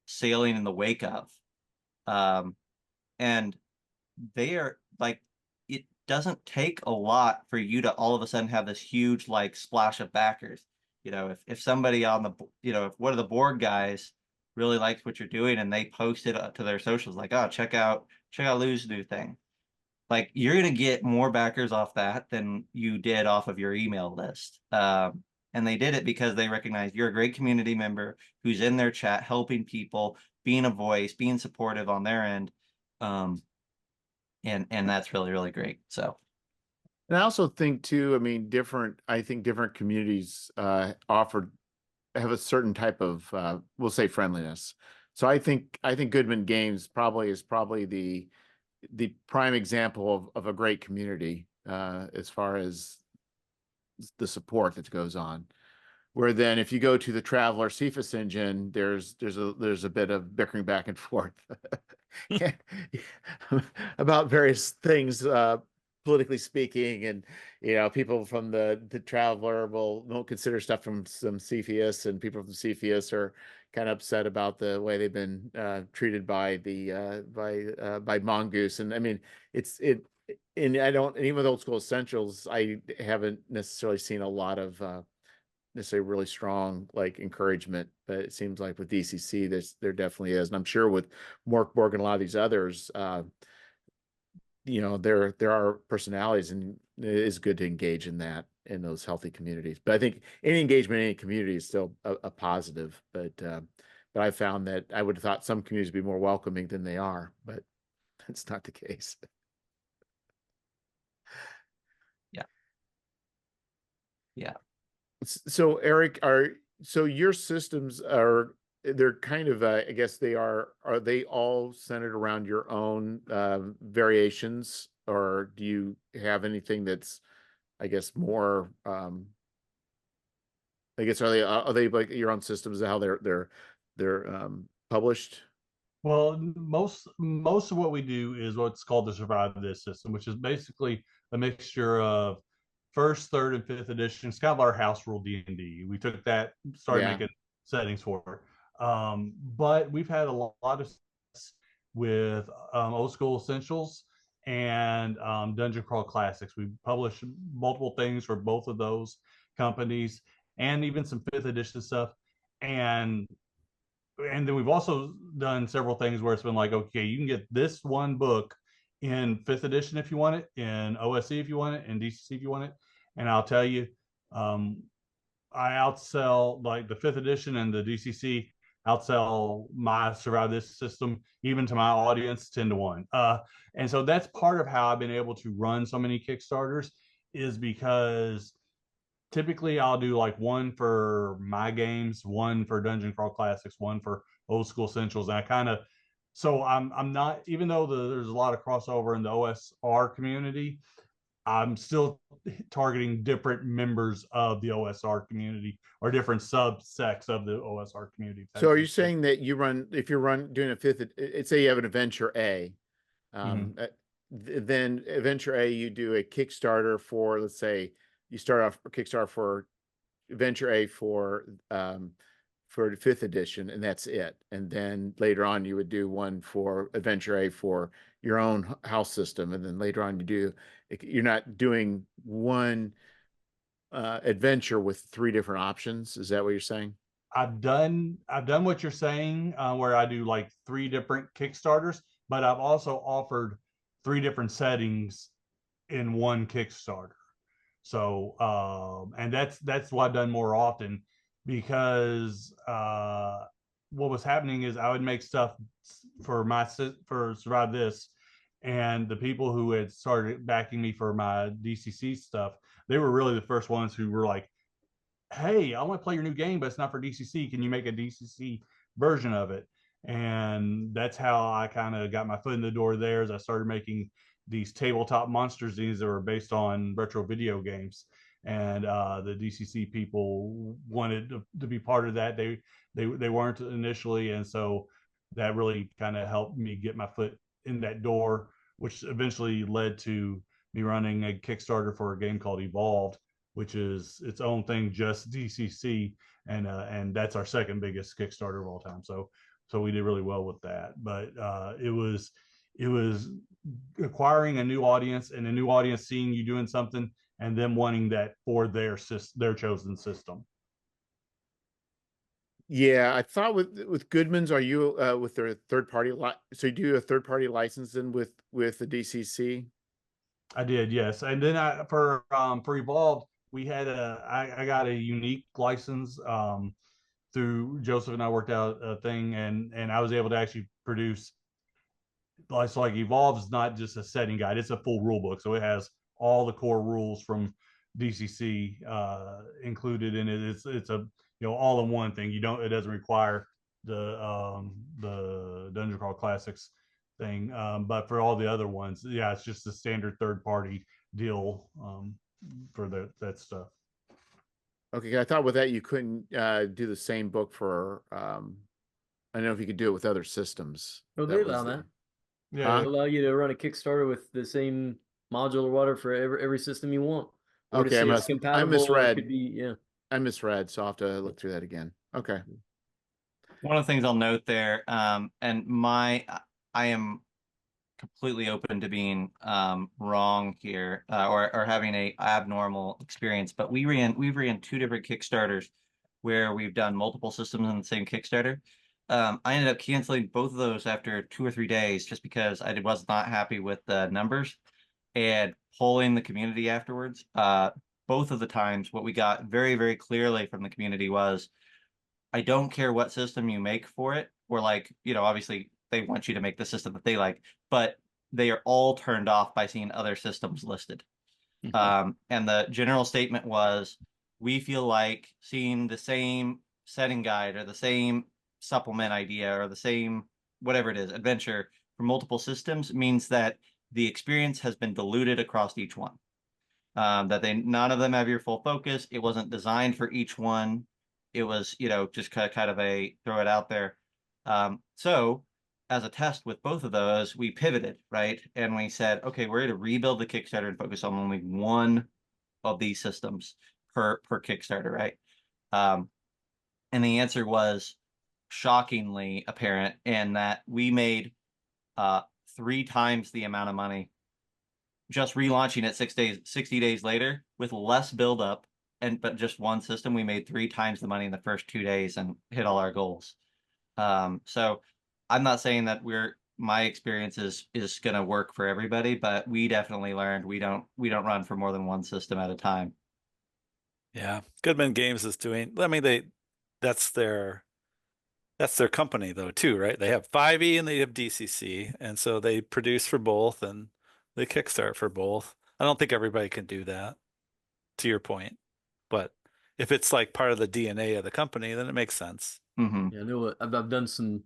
sailing in the wake of. And they are like, it doesn't take a lot for you to all of a sudden have this huge like splash of backers. If somebody on the, if one of the board guys really likes what you're doing and they post it to their socials, like, oh, check out Lou's new thing. Like you're gonna get more backers off that than you did off of your email list. And they did it because they recognize you're a great community member who's in their chat, helping people, being a voice, being supportive on their end. And that's really, really great. So And I also think too, I mean, I think different communities have a certain type of we'll say friendliness. So I think Goodman Games is probably the prime example of a great community as far as the support that goes on. Where then if you go to the Traveler Cephas engine, there's a bit of bickering back and forth about various things, politically speaking, and people from the Traveler won't consider stuff from some Cepheus, and people from Cepheus are kind of upset about the way they've been treated by the by Mongoose. And I mean, and I don't, and even with Old School Essentials, I haven't necessarily seen a lot of necessarily really strong like encouragement, but it seems like with DCC there definitely is, and I'm sure with Morkborg and a lot of these others, there are personalities, and it is good to engage in those healthy communities. But I think any engagement in any community is still a positive. But I found that I would have thought some communities would be more welcoming than they are, but that's not the case. yeah. Yeah. So Eric, so your systems they're kind of I guess are they all centered around your own variations, or do you have anything that's I guess more I guess are they like your own systems? Is that how they're published? Well, most of what we do is what's called the Survive This system, which is basically a mixture of first, third, and fifth edition. It's kind of our house rule D&D. We took that, started Yeah. making settings for it. But we've had a lot of success with Old School Essentials and Dungeon Crawl Classics. We published multiple things for both of those companies, and even some fifth edition stuff. And then we've also done several things where it's been like, okay, you can get this one book in fifth edition if you want it, in OSC if you want it, in DCC if you want it. And I'll tell you, I outsell like the fifth edition and the DCC outsell my Survive This system, even to my audience, 10 to 1. And so that's part of how I've been able to run so many Kickstarters, is because typically I'll do like one for my games, one for Dungeon Crawl Classics, one for Old School Essentials. And I kind of, so I'm not, even though there's a lot of crossover in the OSR community, I'm still targeting different members of the OSR community or different subsects of the OSR community. So are you saying that you run, if you're doing a fifth, say you have an adventure A, then adventure A, you do a Kickstarter for, let's say you start off a Kickstarter for adventure A for the fifth edition, and that's it. And then later on, you would do one for adventure A for your own house system, and then later on, you're not doing one adventure with three different options. Is that what you're saying? I've done what you're saying, where I do like 3 different Kickstarters, but I've also offered 3 different settings in one Kickstarter. So and that's what I've done more often, because what was happening is I would make stuff for Survive This, and the people who had started backing me for my DCC stuff, they were really the first ones who were like, hey, I want to play your new game, but it's not for DCC. Can you make a DCC version of it? And that's how I kind of got my foot in the door there, as I started making these tabletop monster zines that were based on retro video games. And the DCC people wanted to be part of that. They weren't initially, and so that really kind of helped me get my foot in that door, which eventually led to me running a Kickstarter for a game called Evolved, which is its own thing, just DCC, and that's our second biggest Kickstarter of all time. So we did really well with that. But it was acquiring a new audience, and a new audience seeing you doing something and them wanting that for their chosen system. Yeah, I thought with Goodman's, are you with their third party so you do a third party license then with the DCC? I did, yes. And then for Evolved, we had I got a unique license through Joseph, and I worked out a thing, and I was able to actually produce, like Evolve is not just a setting guide, it's a full rule book. So it has all the core rules from DCC included in it. It's a all in one thing. It doesn't require the Dungeon Crawl Classics thing, but for all the other ones, yeah, it's just a standard third party deal for that stuff. Okay, I thought with that you couldn't do the same book for I don't know if you could do it with other systems. Oh, they allow that. Yeah, They allow you to run a Kickstarter with the same module or whatever for every system you want. Or Okay, to say it's compatible. I misread. It could be, yeah. I misread, so I'll have to look through that again. Okay. One of the things I'll note there, and I am completely open to being wrong here, or having a abnormal experience, but we've ran 2 different Kickstarters where we've done multiple systems in the same Kickstarter. I ended up canceling both of those after 2 or 3 days, just because I was not happy with the numbers, and polling the community afterwards. Both of the times, what we got very, very clearly from the community was, I don't care what system you make for it. Or like, obviously they want you to make the system that they like, but they are all turned off by seeing other systems listed. And the general statement was, we feel like seeing the same setting guide or the same supplement idea or the same whatever it is adventure for multiple systems means that the experience has been diluted across each one. That none of them have your full focus. It wasn't designed for each one. It was, just kind of a throw it out there. So as a test with both of those, we pivoted, right? And we said, okay, we're going to rebuild the Kickstarter and focus on only one of these systems per Kickstarter, right? And the answer was shockingly apparent in that we made 3 times the amount of money just relaunching it 60 days later with less buildup, but just one system. We made 3 times the money in the first 2 days and hit all our goals. So I'm not saying that my experience is going to work for everybody, but we definitely learned we don't run for more than one system at a time. Yeah, Goodman Games is doing. I mean, that's their company though too, right? They have 5e and they have DCC, and so they produce for both and they kickstart for both. I don't think everybody can do that, to your point, but if it's like part of the DNA of the company, then it makes sense. Mm-hmm. Yeah, I know. I've done some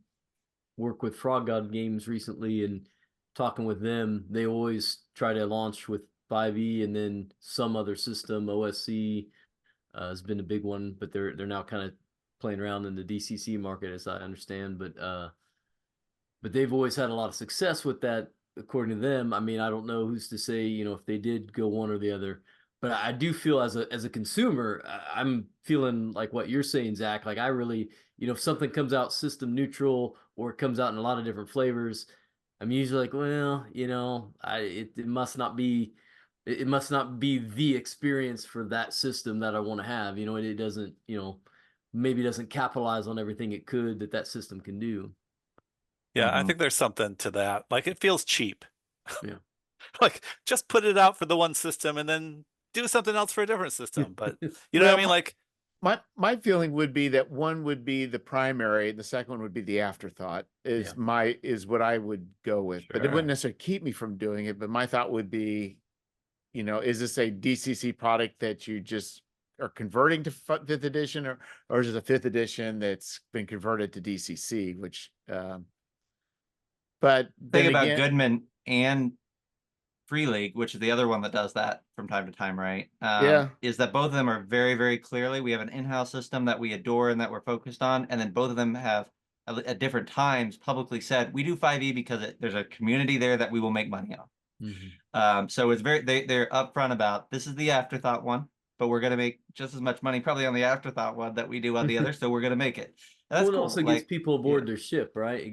work with Frog God Games recently, and talking with them, they always try to launch with 5e, and then some other system. OSC has been a big one, but they're now kind of playing around in the DCC market, as I understand. But they've always had a lot of success with that, according to them. I mean, I don't know who's to say, if they did go one or the other. But I do feel as a consumer, I'm feeling like what you're saying, Zach. Like I really, if something comes out system neutral or it comes out in a lot of different flavors, I'm usually like, well, it must not be, it must not be the experience for that system that I want to have. It doesn't, maybe doesn't capitalize on everything it could that system can do. Yeah, I Mhm. think there's something to that. Like it feels cheap. Yeah. Like just put it out for the one system and then do something else for a different system. But you know what I Well, mean? Like, my feeling would be that one would be the primary, the second one would be the afterthought. Is what I would go with. But it Sure. wouldn't necessarily keep me from doing it. But my thought would be, is this a DCC product that you just are converting to fifth edition, or is it a fifth edition that's been converted to DCC? Which, but Thing then about again, Goodman and Free League, which is the other one that does that from time to time, right? Yeah. Is that both of them are very, very clearly, we have an in-house system that we adore and that we're focused on, and then both of them have at different times publicly said we do 5e because there's a community there that we will make money on. Mm-hmm. So it's they're upfront about this is the afterthought one, but we're gonna make just as much money probably on the afterthought one that we do on the other, so we're gonna make it. And that's Well, it cool. also gets people aboard their ship, right?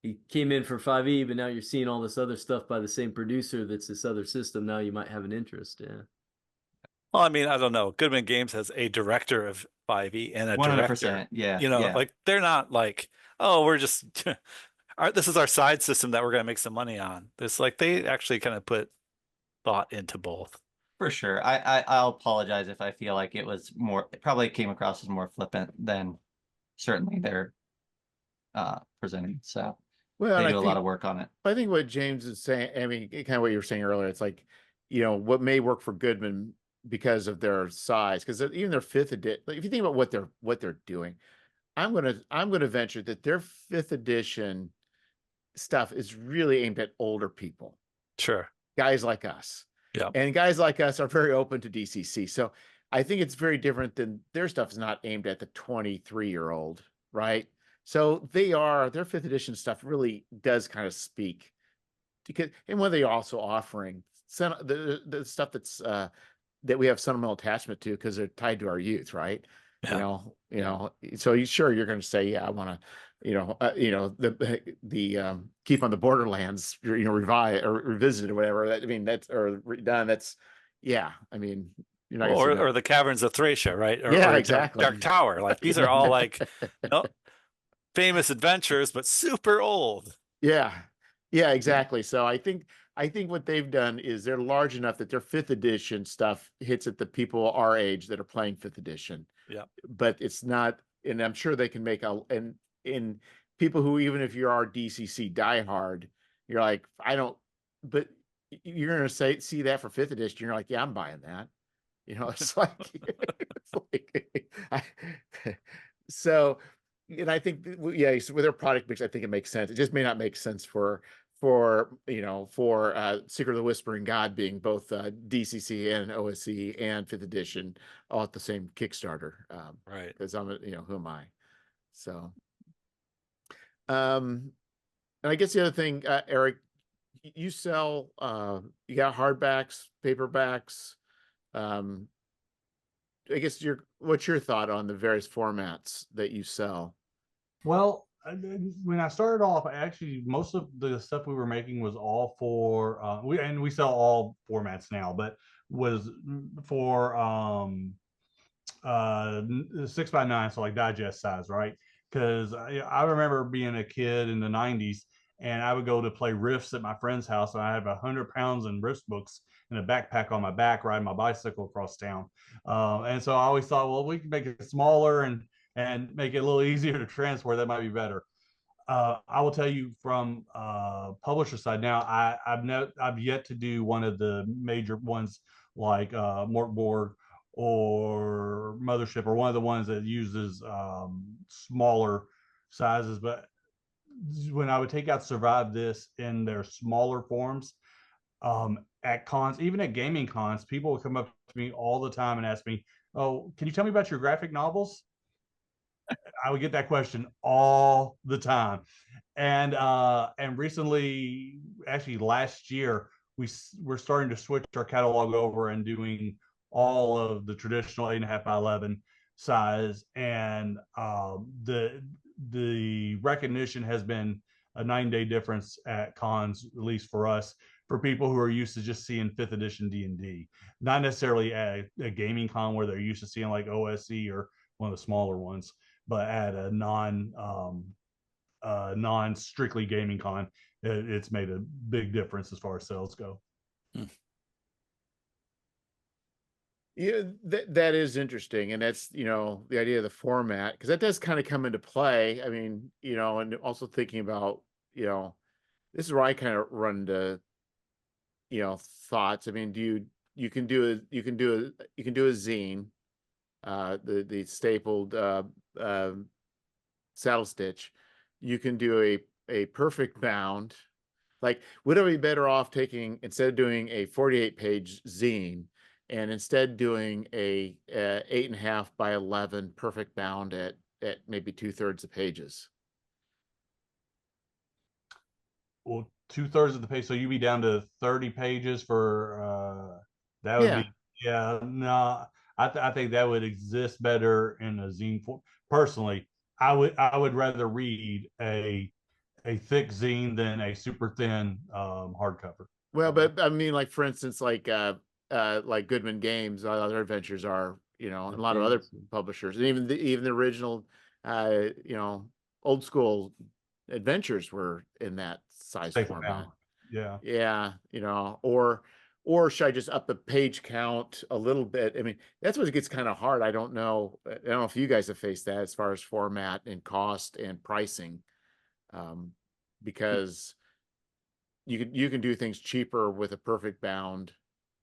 You came in for 5e, but now you're seeing all this other stuff by the same producer that's this other system. Now you might have an interest. Yeah. well, I mean, I don't know. Goodman Games has a director of 5e and a director. 100%. Yeah. Like they're not like, oh, we're just this is our side system that we're gonna make some money on. It's like they actually kind of put thought into both. For sure. I'll apologize if I feel like it probably came across as more flippant than certainly they're presenting. So well, they and do a lot of work on it. I think what James is saying, I mean, kind of what you were saying earlier, it's like, what may work for Goodman because of their size, because even their fifth edition, if you think about what they're doing, I'm gonna venture that their fifth edition stuff is really aimed at older people, Sure. guys like us. Yeah. And guys like us are very open to DCC. So I think it's very different than their stuff is not aimed at the 23-year-old, right? So their fifth edition stuff really does kind of speak because, and what they're also offering the stuff that's that we have sentimental attachment to because they're tied to our youth, right? Yeah. So you're going to say, yeah, I want to, the Keep on the Borderlands, revive or revisit or whatever. I mean, that's or redone. That's, yeah. I mean, you're not Or, gonna say no. or the Caverns of Thracia, right? Or, Yeah, or exactly. Dark Tower. Like these are all like famous adventures, but super old. Yeah. Yeah, exactly. So I think what they've done is they're large enough that their fifth edition stuff hits at the people our age that are playing fifth edition. Yeah. But it's not, and I'm sure they can make and in people who, even if you are DCC diehard, you're like, I don't, but you're gonna see that for fifth edition, you're like, yeah, I'm buying that. It's like, so, and I think, yeah, so with their product mix, I think it makes sense. It just may not make sense for Secret of the Whispering God being both DCC and OSC and fifth edition all at the same Kickstarter. Right. Because I'm, who am I? So, and I guess the other thing, Eric, you sell, you got hardbacks, paperbacks. I guess what's your thought on the various formats that you sell? Well, when I started off, most of the stuff we were making was all for we sell all formats now, but was for 6x9, so like digest size, right? Because I remember being a kid in the 90s, and I would go to play Rifts at my friend's house, and I have 100 pounds in Rifts books in a backpack on my back, riding my bicycle across town. And so I always thought, well, we can make it smaller and make it a little easier to transport. That might be better. I will tell you from publisher side now, I've yet to do one of the major ones like Morkborg or Mothership, or one of the ones that uses smaller sizes. But when I would take out Survive This in their smaller forms, at cons, even at gaming cons, people will come up to me all the time and ask me, "Oh, can you tell me about your graphic novels?" I would get that question all the time. And recently, actually last year, we're starting to switch our catalog over and doing all of the traditional 8.5 by 11 size, and the recognition has been a 9-day difference at cons, at least for us, for people who are used to just seeing 5th edition D&D, not necessarily at a gaming con where they're used to seeing like OSE or one of the smaller ones, but at a non strictly gaming con, it's made a big difference as far as sales go. Yeah, that is interesting, and that's, the idea of the format, because that does kind of come into play. I mean, and also thinking about, this is where I kind of run into, thoughts. I mean, you can do a zine, the stapled saddle stitch. You can do a perfect bound. Like, would I be better off taking, instead of doing a 48-page zine, and instead doing a 8.5 by 11 perfect bound at maybe 2/3 the pages? Well, 2/3 of the page, so you'd be down to 30 pages for that would Yeah, be, yeah, no, I think that would exist better in a zine form. Personally, I would rather read a thick zine than a super thin hardcover. well, but I mean, like, for instance, like Goodman Games, other adventures are, and a lot of other publishers, and even the original, old school adventures were in that size Staple format. down. Yeah. Yeah, or should I just up the page count a little bit? I mean, that's what gets kind of hard. I don't know. I don't know if you guys have faced that as far as format and cost and pricing, because you can do things cheaper with a perfect bound.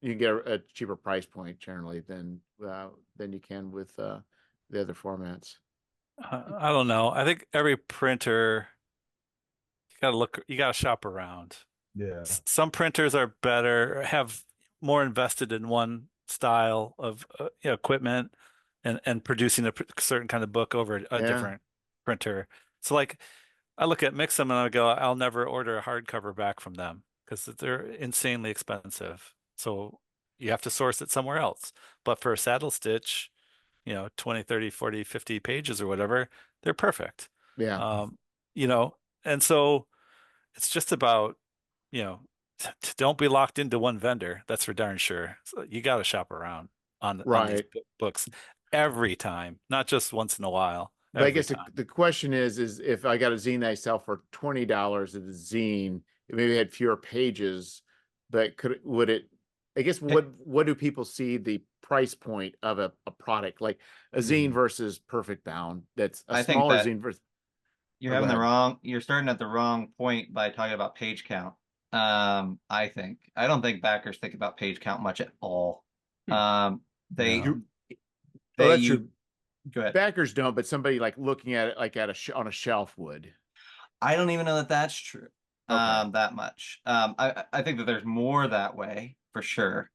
You can get a cheaper price point generally than you can with the other formats. I don't know. I think every printer, you gotta shop around. Yeah. Some printers are better, have more invested in one style of equipment and producing a certain kind of book over a Yeah, different printer. So like I look at Mixam and I go, I'll never order a hardcover back from them because they're insanely expensive. So you have to source it somewhere else. But for a saddle stitch, 20, 30, 40, 50 pages or whatever, they're perfect. yeah, Um, you know, and so it's just about, you know, don't be locked into one vendor. That's for darn sure. So you got to shop around on these right. books every time, not just once in a while, But I every guess time. the question is if I got a zine that I sell for $20 at the zine, it maybe had fewer pages, but would it? I guess what do people see the price point of a product like a zine versus perfect bound? That's a I think smaller that zine versus. you're Oh, go having the ahead. wrong, you're starting at the wrong point by talking about page count. I don't think backers think about page count much at all. They You, oh, they that's you true. go ahead. Backers don't, but somebody like looking at it like on a shelf would. I don't even know that that's true. Okay. That much. I think that there's more that way for sure.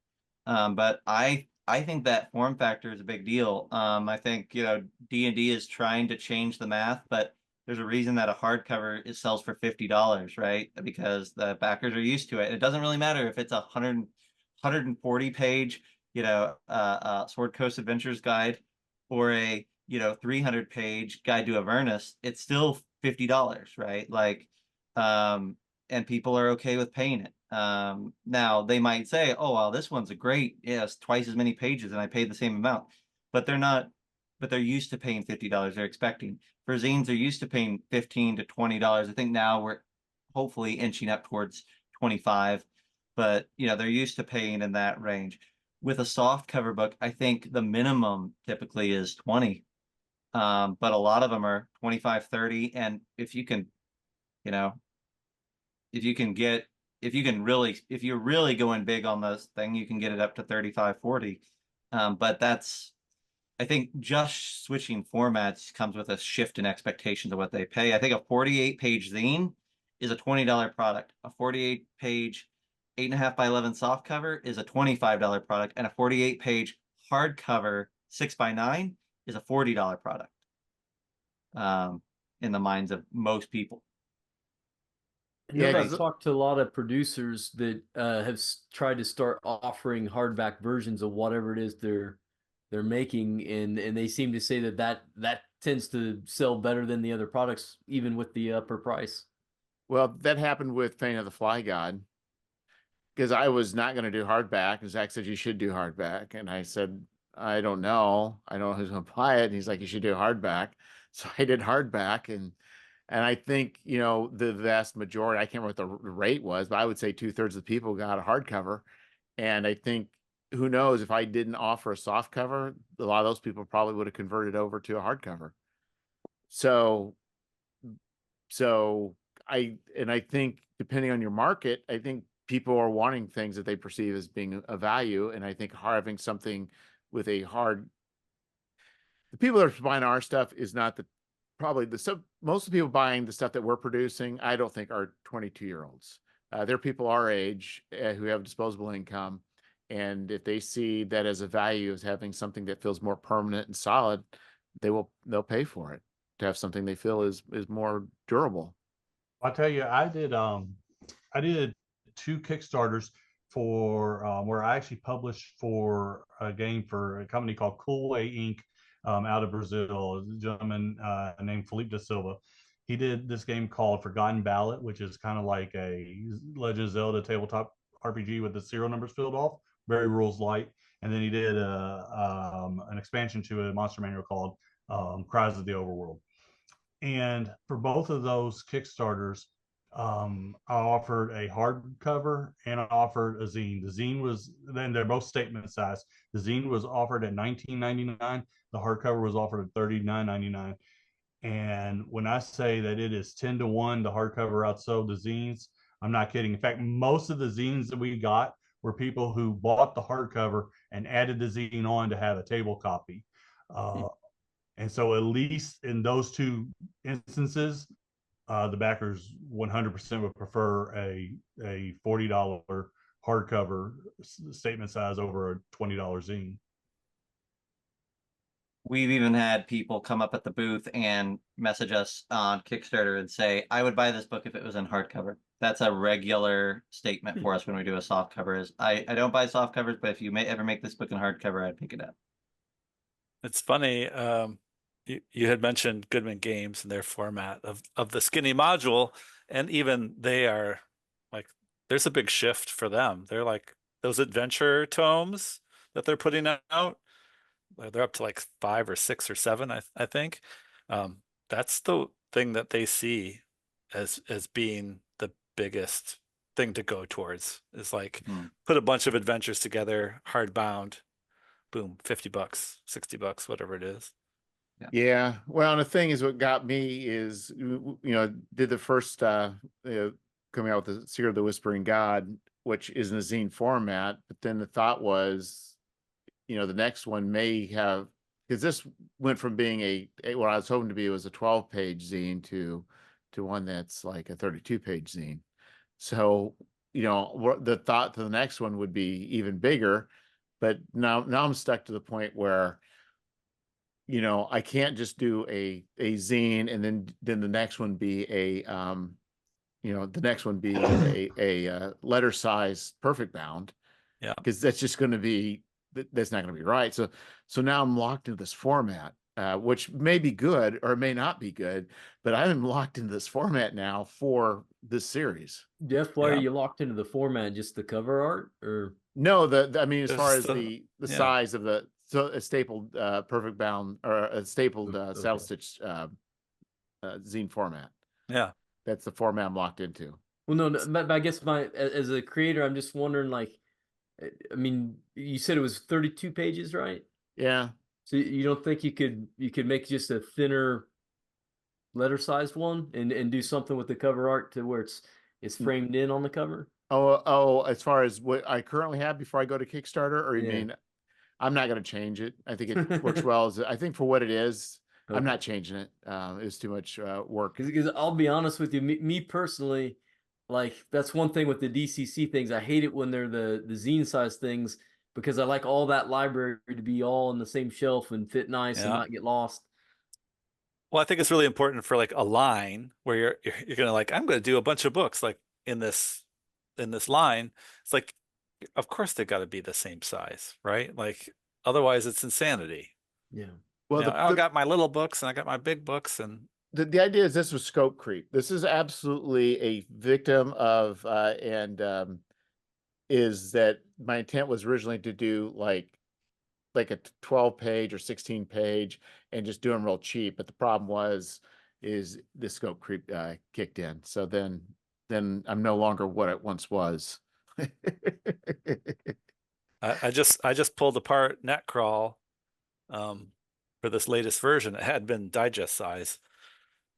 But I think that form factor is a big deal. I think D&D is trying to change the math, but there's a reason that a hardcover sells for $50, right? Because the backers are used to it. It doesn't really matter if it's 140 page, Sword Coast Adventures guide, or a 300 page guide to Avernus. It's still $50, right? Like, and people are okay with paying it. Now they might say, "Oh, well, this one's a great, yes, twice as many pages, and I paid the same amount," but they're not. But they're used to paying $50. They're expecting. For zines, they're used to paying $15 to $20. I think now we're hopefully inching up towards 25, but they're used to paying in that range. With a soft cover book, I think the minimum typically is 20. But a lot of them are 25, 30. And if you can, you know, if you're really going big on this thing, you can get it up to 35, 40. But I think just switching formats comes with a shift in expectations of what they pay. I think a 48 page zine is a $20 product. A 48 page 8.5 by 11 soft cover is a $25 product, and a 48-page hardcover 6 by 9 is a $40 product. In the minds of most people. I know Yeah, I've talked to a lot of producers that have tried to start offering hardback versions of whatever it is they're making, and they seem to say that tends to sell better than the other products, even with the upper price. Well, that happened with Fane of the Fly God, because I was not going to do hardback, and Zach said you should do hardback, and I said I don't know who's going to buy it, and he's like you should do hardback, so I did hardback, and I think the vast majority, I can't remember what the rate was, but I would say 2/3 of the people got a hardcover, and I think who knows if I didn't offer a soft cover, a lot of those people probably would have converted over to a hardcover. So I think depending on your market, I think people are wanting things that they perceive as being a value. And I think having something with the people that are buying our stuff is not probably most of the people buying the stuff that we're producing, I don't think are 22-year-olds. They're people our age who have disposable income. And if they see that as a value as having something that feels more permanent and solid, they'll pay for it to have something they feel is more durable. I'll tell you, I did 2 Kickstarters for where I actually published for a game for a company called Coolway Inc. Out of Brazil. A gentleman named Felipe da Silva. He did this game called Forgotten Ballot, which is kind of like a Legend of Zelda tabletop RPG with the serial numbers filled off, very rules light. And then he did an expansion to a monster manual called Cries of the Overworld. And for both of those Kickstarters, I offered a hardcover and I offered a zine. The zine was, then they're both statement size. The zine was offered at $19.99. The hardcover was offered at $39.99. And when I say that it is 10-to-1, the hardcover outsold the zines, I'm not kidding. In fact, most of the zines that we got were people who bought the hardcover and added the zine on to have a table copy. And so at least in those 2 instances, the backers 100% would prefer a $40 hardcover statement size over a $20 zine. We've even had people come up at the booth and message us on Kickstarter and say, I would buy this book if it was in hardcover. That's a regular statement for us when we do a soft cover is, I don't buy soft covers, but if you ever make this book in hardcover, I'd pick it up. It's funny. You had mentioned Goodman Games and their format of the skinny module, and even they are like, there's a big shift for them. They're like those adventure tomes that they're putting out. They're up to like 5 or 6 or 7, I think. That's the thing that they see as being the biggest thing to go towards, is like put a bunch of adventures together, hardbound, boom, $50, $60, whatever it is. Yeah. Well, and the thing is, what got me is, did the first coming out with the Secret of the Whispering God, which is in a zine format, but then the thought was, the next one may have, because this went from being what I was hoping to be was a 12-page zine to one that's like a 32-page zine. So, the thought to the next one would be even bigger, but now I'm stuck to the point where, I can't just do a zine and then the next one be a letter size perfect bound. Yeah. Because that's just going to be, that's not going to be right. So now I'm locked into this format, which may be good or it may not be good, but I'm locked into this format now for this series. Jeff, why are you locked into the format? Just the cover art, or no? I mean, as far as the size of a stapled perfect bound or a stapled saddle stitch zine format. Yeah, that's the format I'm locked into. Well, no, but I guess as a creator, I'm just wondering, like, I mean, you said it was 32 pages, right? Yeah. So you don't think you could make just a thinner letter sized one and do something with the cover art to where it's framed in on the cover? Oh, as far as what I currently have before I go to Kickstarter, or you mean I'm not going to change it? I think it works well. I think for what it is, I'm not changing it. It's too much work. Because I'll be honest with you, me personally, like that's one thing with the DCC things. I hate it when they're the zine size things because I like all that library to be all on the same shelf and fit nice and Yeah. not get lost. Well, I think it's really important for like a line where you're gonna like, I'm gonna do a bunch of books like in this line. It's like, of course they got to be the same size, right? Like otherwise it's insanity. Yeah. Well, You know, I got my little books and I got my big books and the idea is this was scope creep. This is absolutely a victim of is that my intent was originally to do like a 12 page or 16 page and just do them real cheap. But the problem is the scope creep kicked in. So then I'm no longer what it once was. I just pulled apart Netcrawl um for this latest version. It had been digest size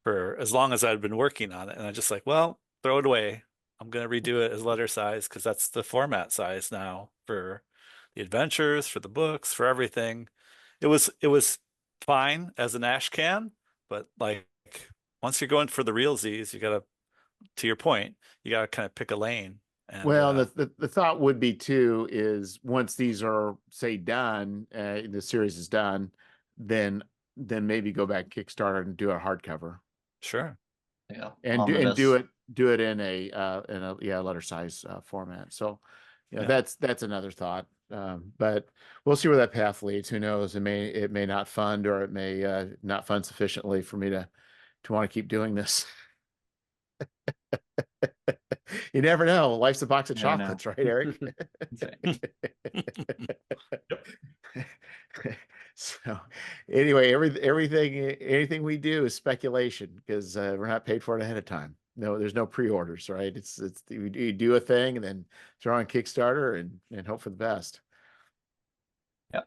for as long as I'd been working on it. And I just like, well, throw it away. I'm gonna redo it as letter size because that's the format size now for the adventures, for the books, for everything. It was fine as an ash can, but like once you're going for the realsies, you gotta, to your point, you gotta kind of pick a lane. And Well, the thought would be too is once these are say done, the series is done, then maybe go back Kickstarter and do a hardcover sure. Yeah, and omnibus. do it in a yeah letter size format. So you know Yeah. that's another thought. But we'll see where that path leads. Who knows? It may not fund or it may not fund sufficiently for me to want to keep doing this. You never know. Life's a box of You never know. chocolates, right, Eric? So anyway, anything we do is speculation because we're not paid for it ahead of time. No, there's no pre-orders, right? It's you do a thing and then throw on Kickstarter and hope for the best. Yep.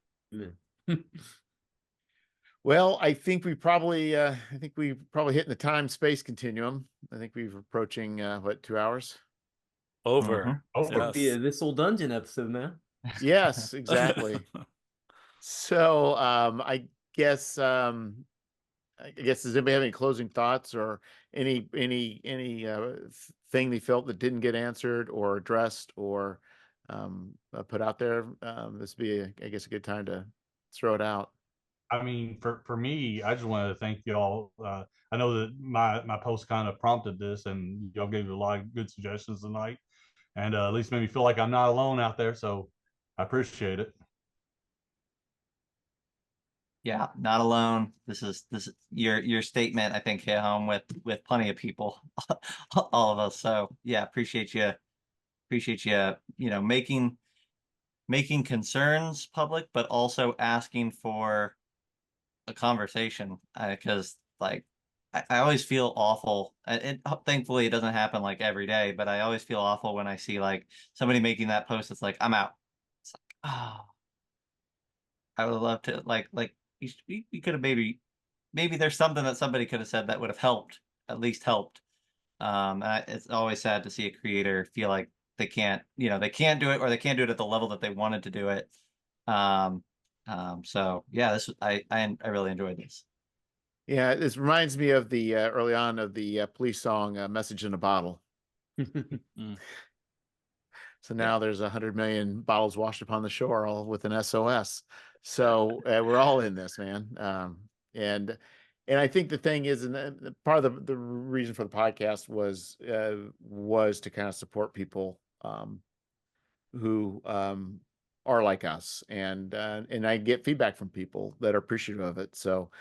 Well, I think we probably hitting the time space continuum. I think we're approaching what 2 hours? Over. Oh, Could be Yes. a This Old Dungeon episode, man. Yes, exactly. So guess I guess does anybody have any closing thoughts or any thing they felt that didn't get answered or addressed or put out there? This would be, I guess, a good time to throw it out. I mean, for me, I just wanted to thank y'all. I know that my post kind of prompted this, and y'all gave a lot of good suggestions tonight, and at least made me feel like I'm not alone out there. So I appreciate it. Yeah, not alone. This is your statement, I think, hit home with plenty of people, all of us. So yeah, appreciate you, making concerns public, but also asking for a conversation. Because like I always feel awful. Thankfully it doesn't happen like every day, but I always feel awful when I see like somebody making that post. It's like I'm out. It's like, oh, I would love to like we could have maybe there's something that somebody could have said that would have helped, at least helped. It's always sad to see a creator feel like they can't, they can't do it or they can't do it at the level that they wanted to do it. Um, so yeah, I really enjoyed this. Yeah, this reminds me of the early on of the police song "Message in a Bottle." Mm. So now there's 100 million bottles washed upon the shore, all with an SOS. So we're all in this, man. And I think the thing is, and part of the reason for the podcast was to kind of support people who are like us, and I get feedback from people that are appreciative of it. So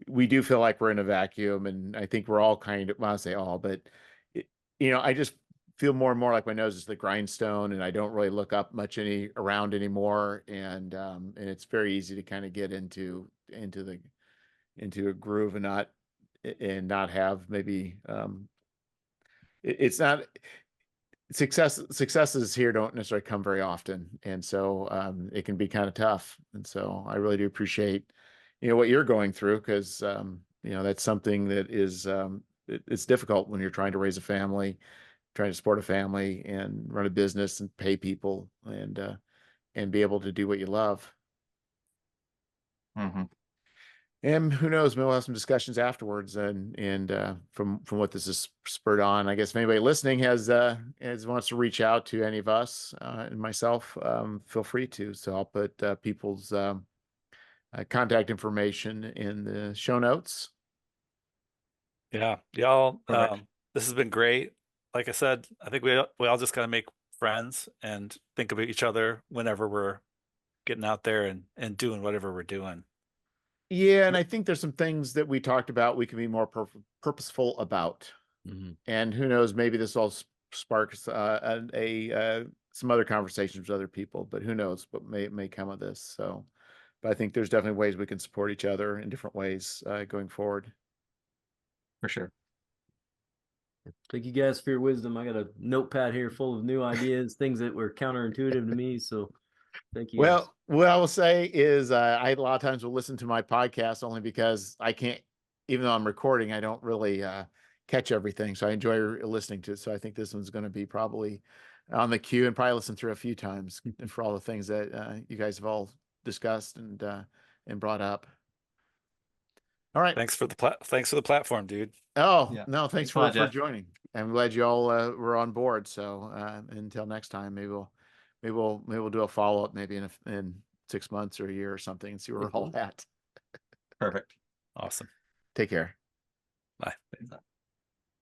we do feel like we're in a vacuum, and I think we're all kind of, well, I say all, but it, I just feel more and more like my nose is the grindstone, and I don't really look up much around anymore, and it's very easy to kind of get into a groove and not have maybe it's not successes here don't necessarily come very often, and so it can be kind of tough. And so I really do appreciate what you're going through, because that's something that is it's difficult when you're trying to raise a family, trying to support a family and run a business and pay people and be able to do what you love. Mm-hmm. And who knows, maybe we'll have some discussions afterwards and from what this is spurred on. I guess if anybody listening has wants to reach out to any of us and myself, feel free to. So I'll put people's contact information in the show notes. Yeah, y'all. Perfect. This has been great. Like I said, I think we all just gotta make friends and think about each other whenever we're getting out there and doing whatever we're doing. Yeah, and I think there's some things that we talked about we can be more purposeful about. And who knows, maybe this all sparks some other conversations with other people, but who knows what may come of this. So, but I think there's definitely ways we can support each other in different ways going forward. For sure. Thank you guys for your wisdom. I got a notepad here full of new ideas, things that were counterintuitive to me. So thank you guys. Well, what I will say is I a lot of times will listen to my podcast only because I can't, even though I'm recording, I don't really catch everything. So I enjoy listening to it. So I think this one's going to be probably on the queue and probably listen through a few times for all the things that you guys have all discussed and brought up. All right. Thanks for the platform, dude. Oh, Yeah. no, thanks a lot, for Jeff. joining. I'm glad you all were on board. So until next time, maybe we'll do a follow-up maybe in 6 months or a year or something and see where we're all at. Perfect. Awesome. Take care. Bye. Thanks.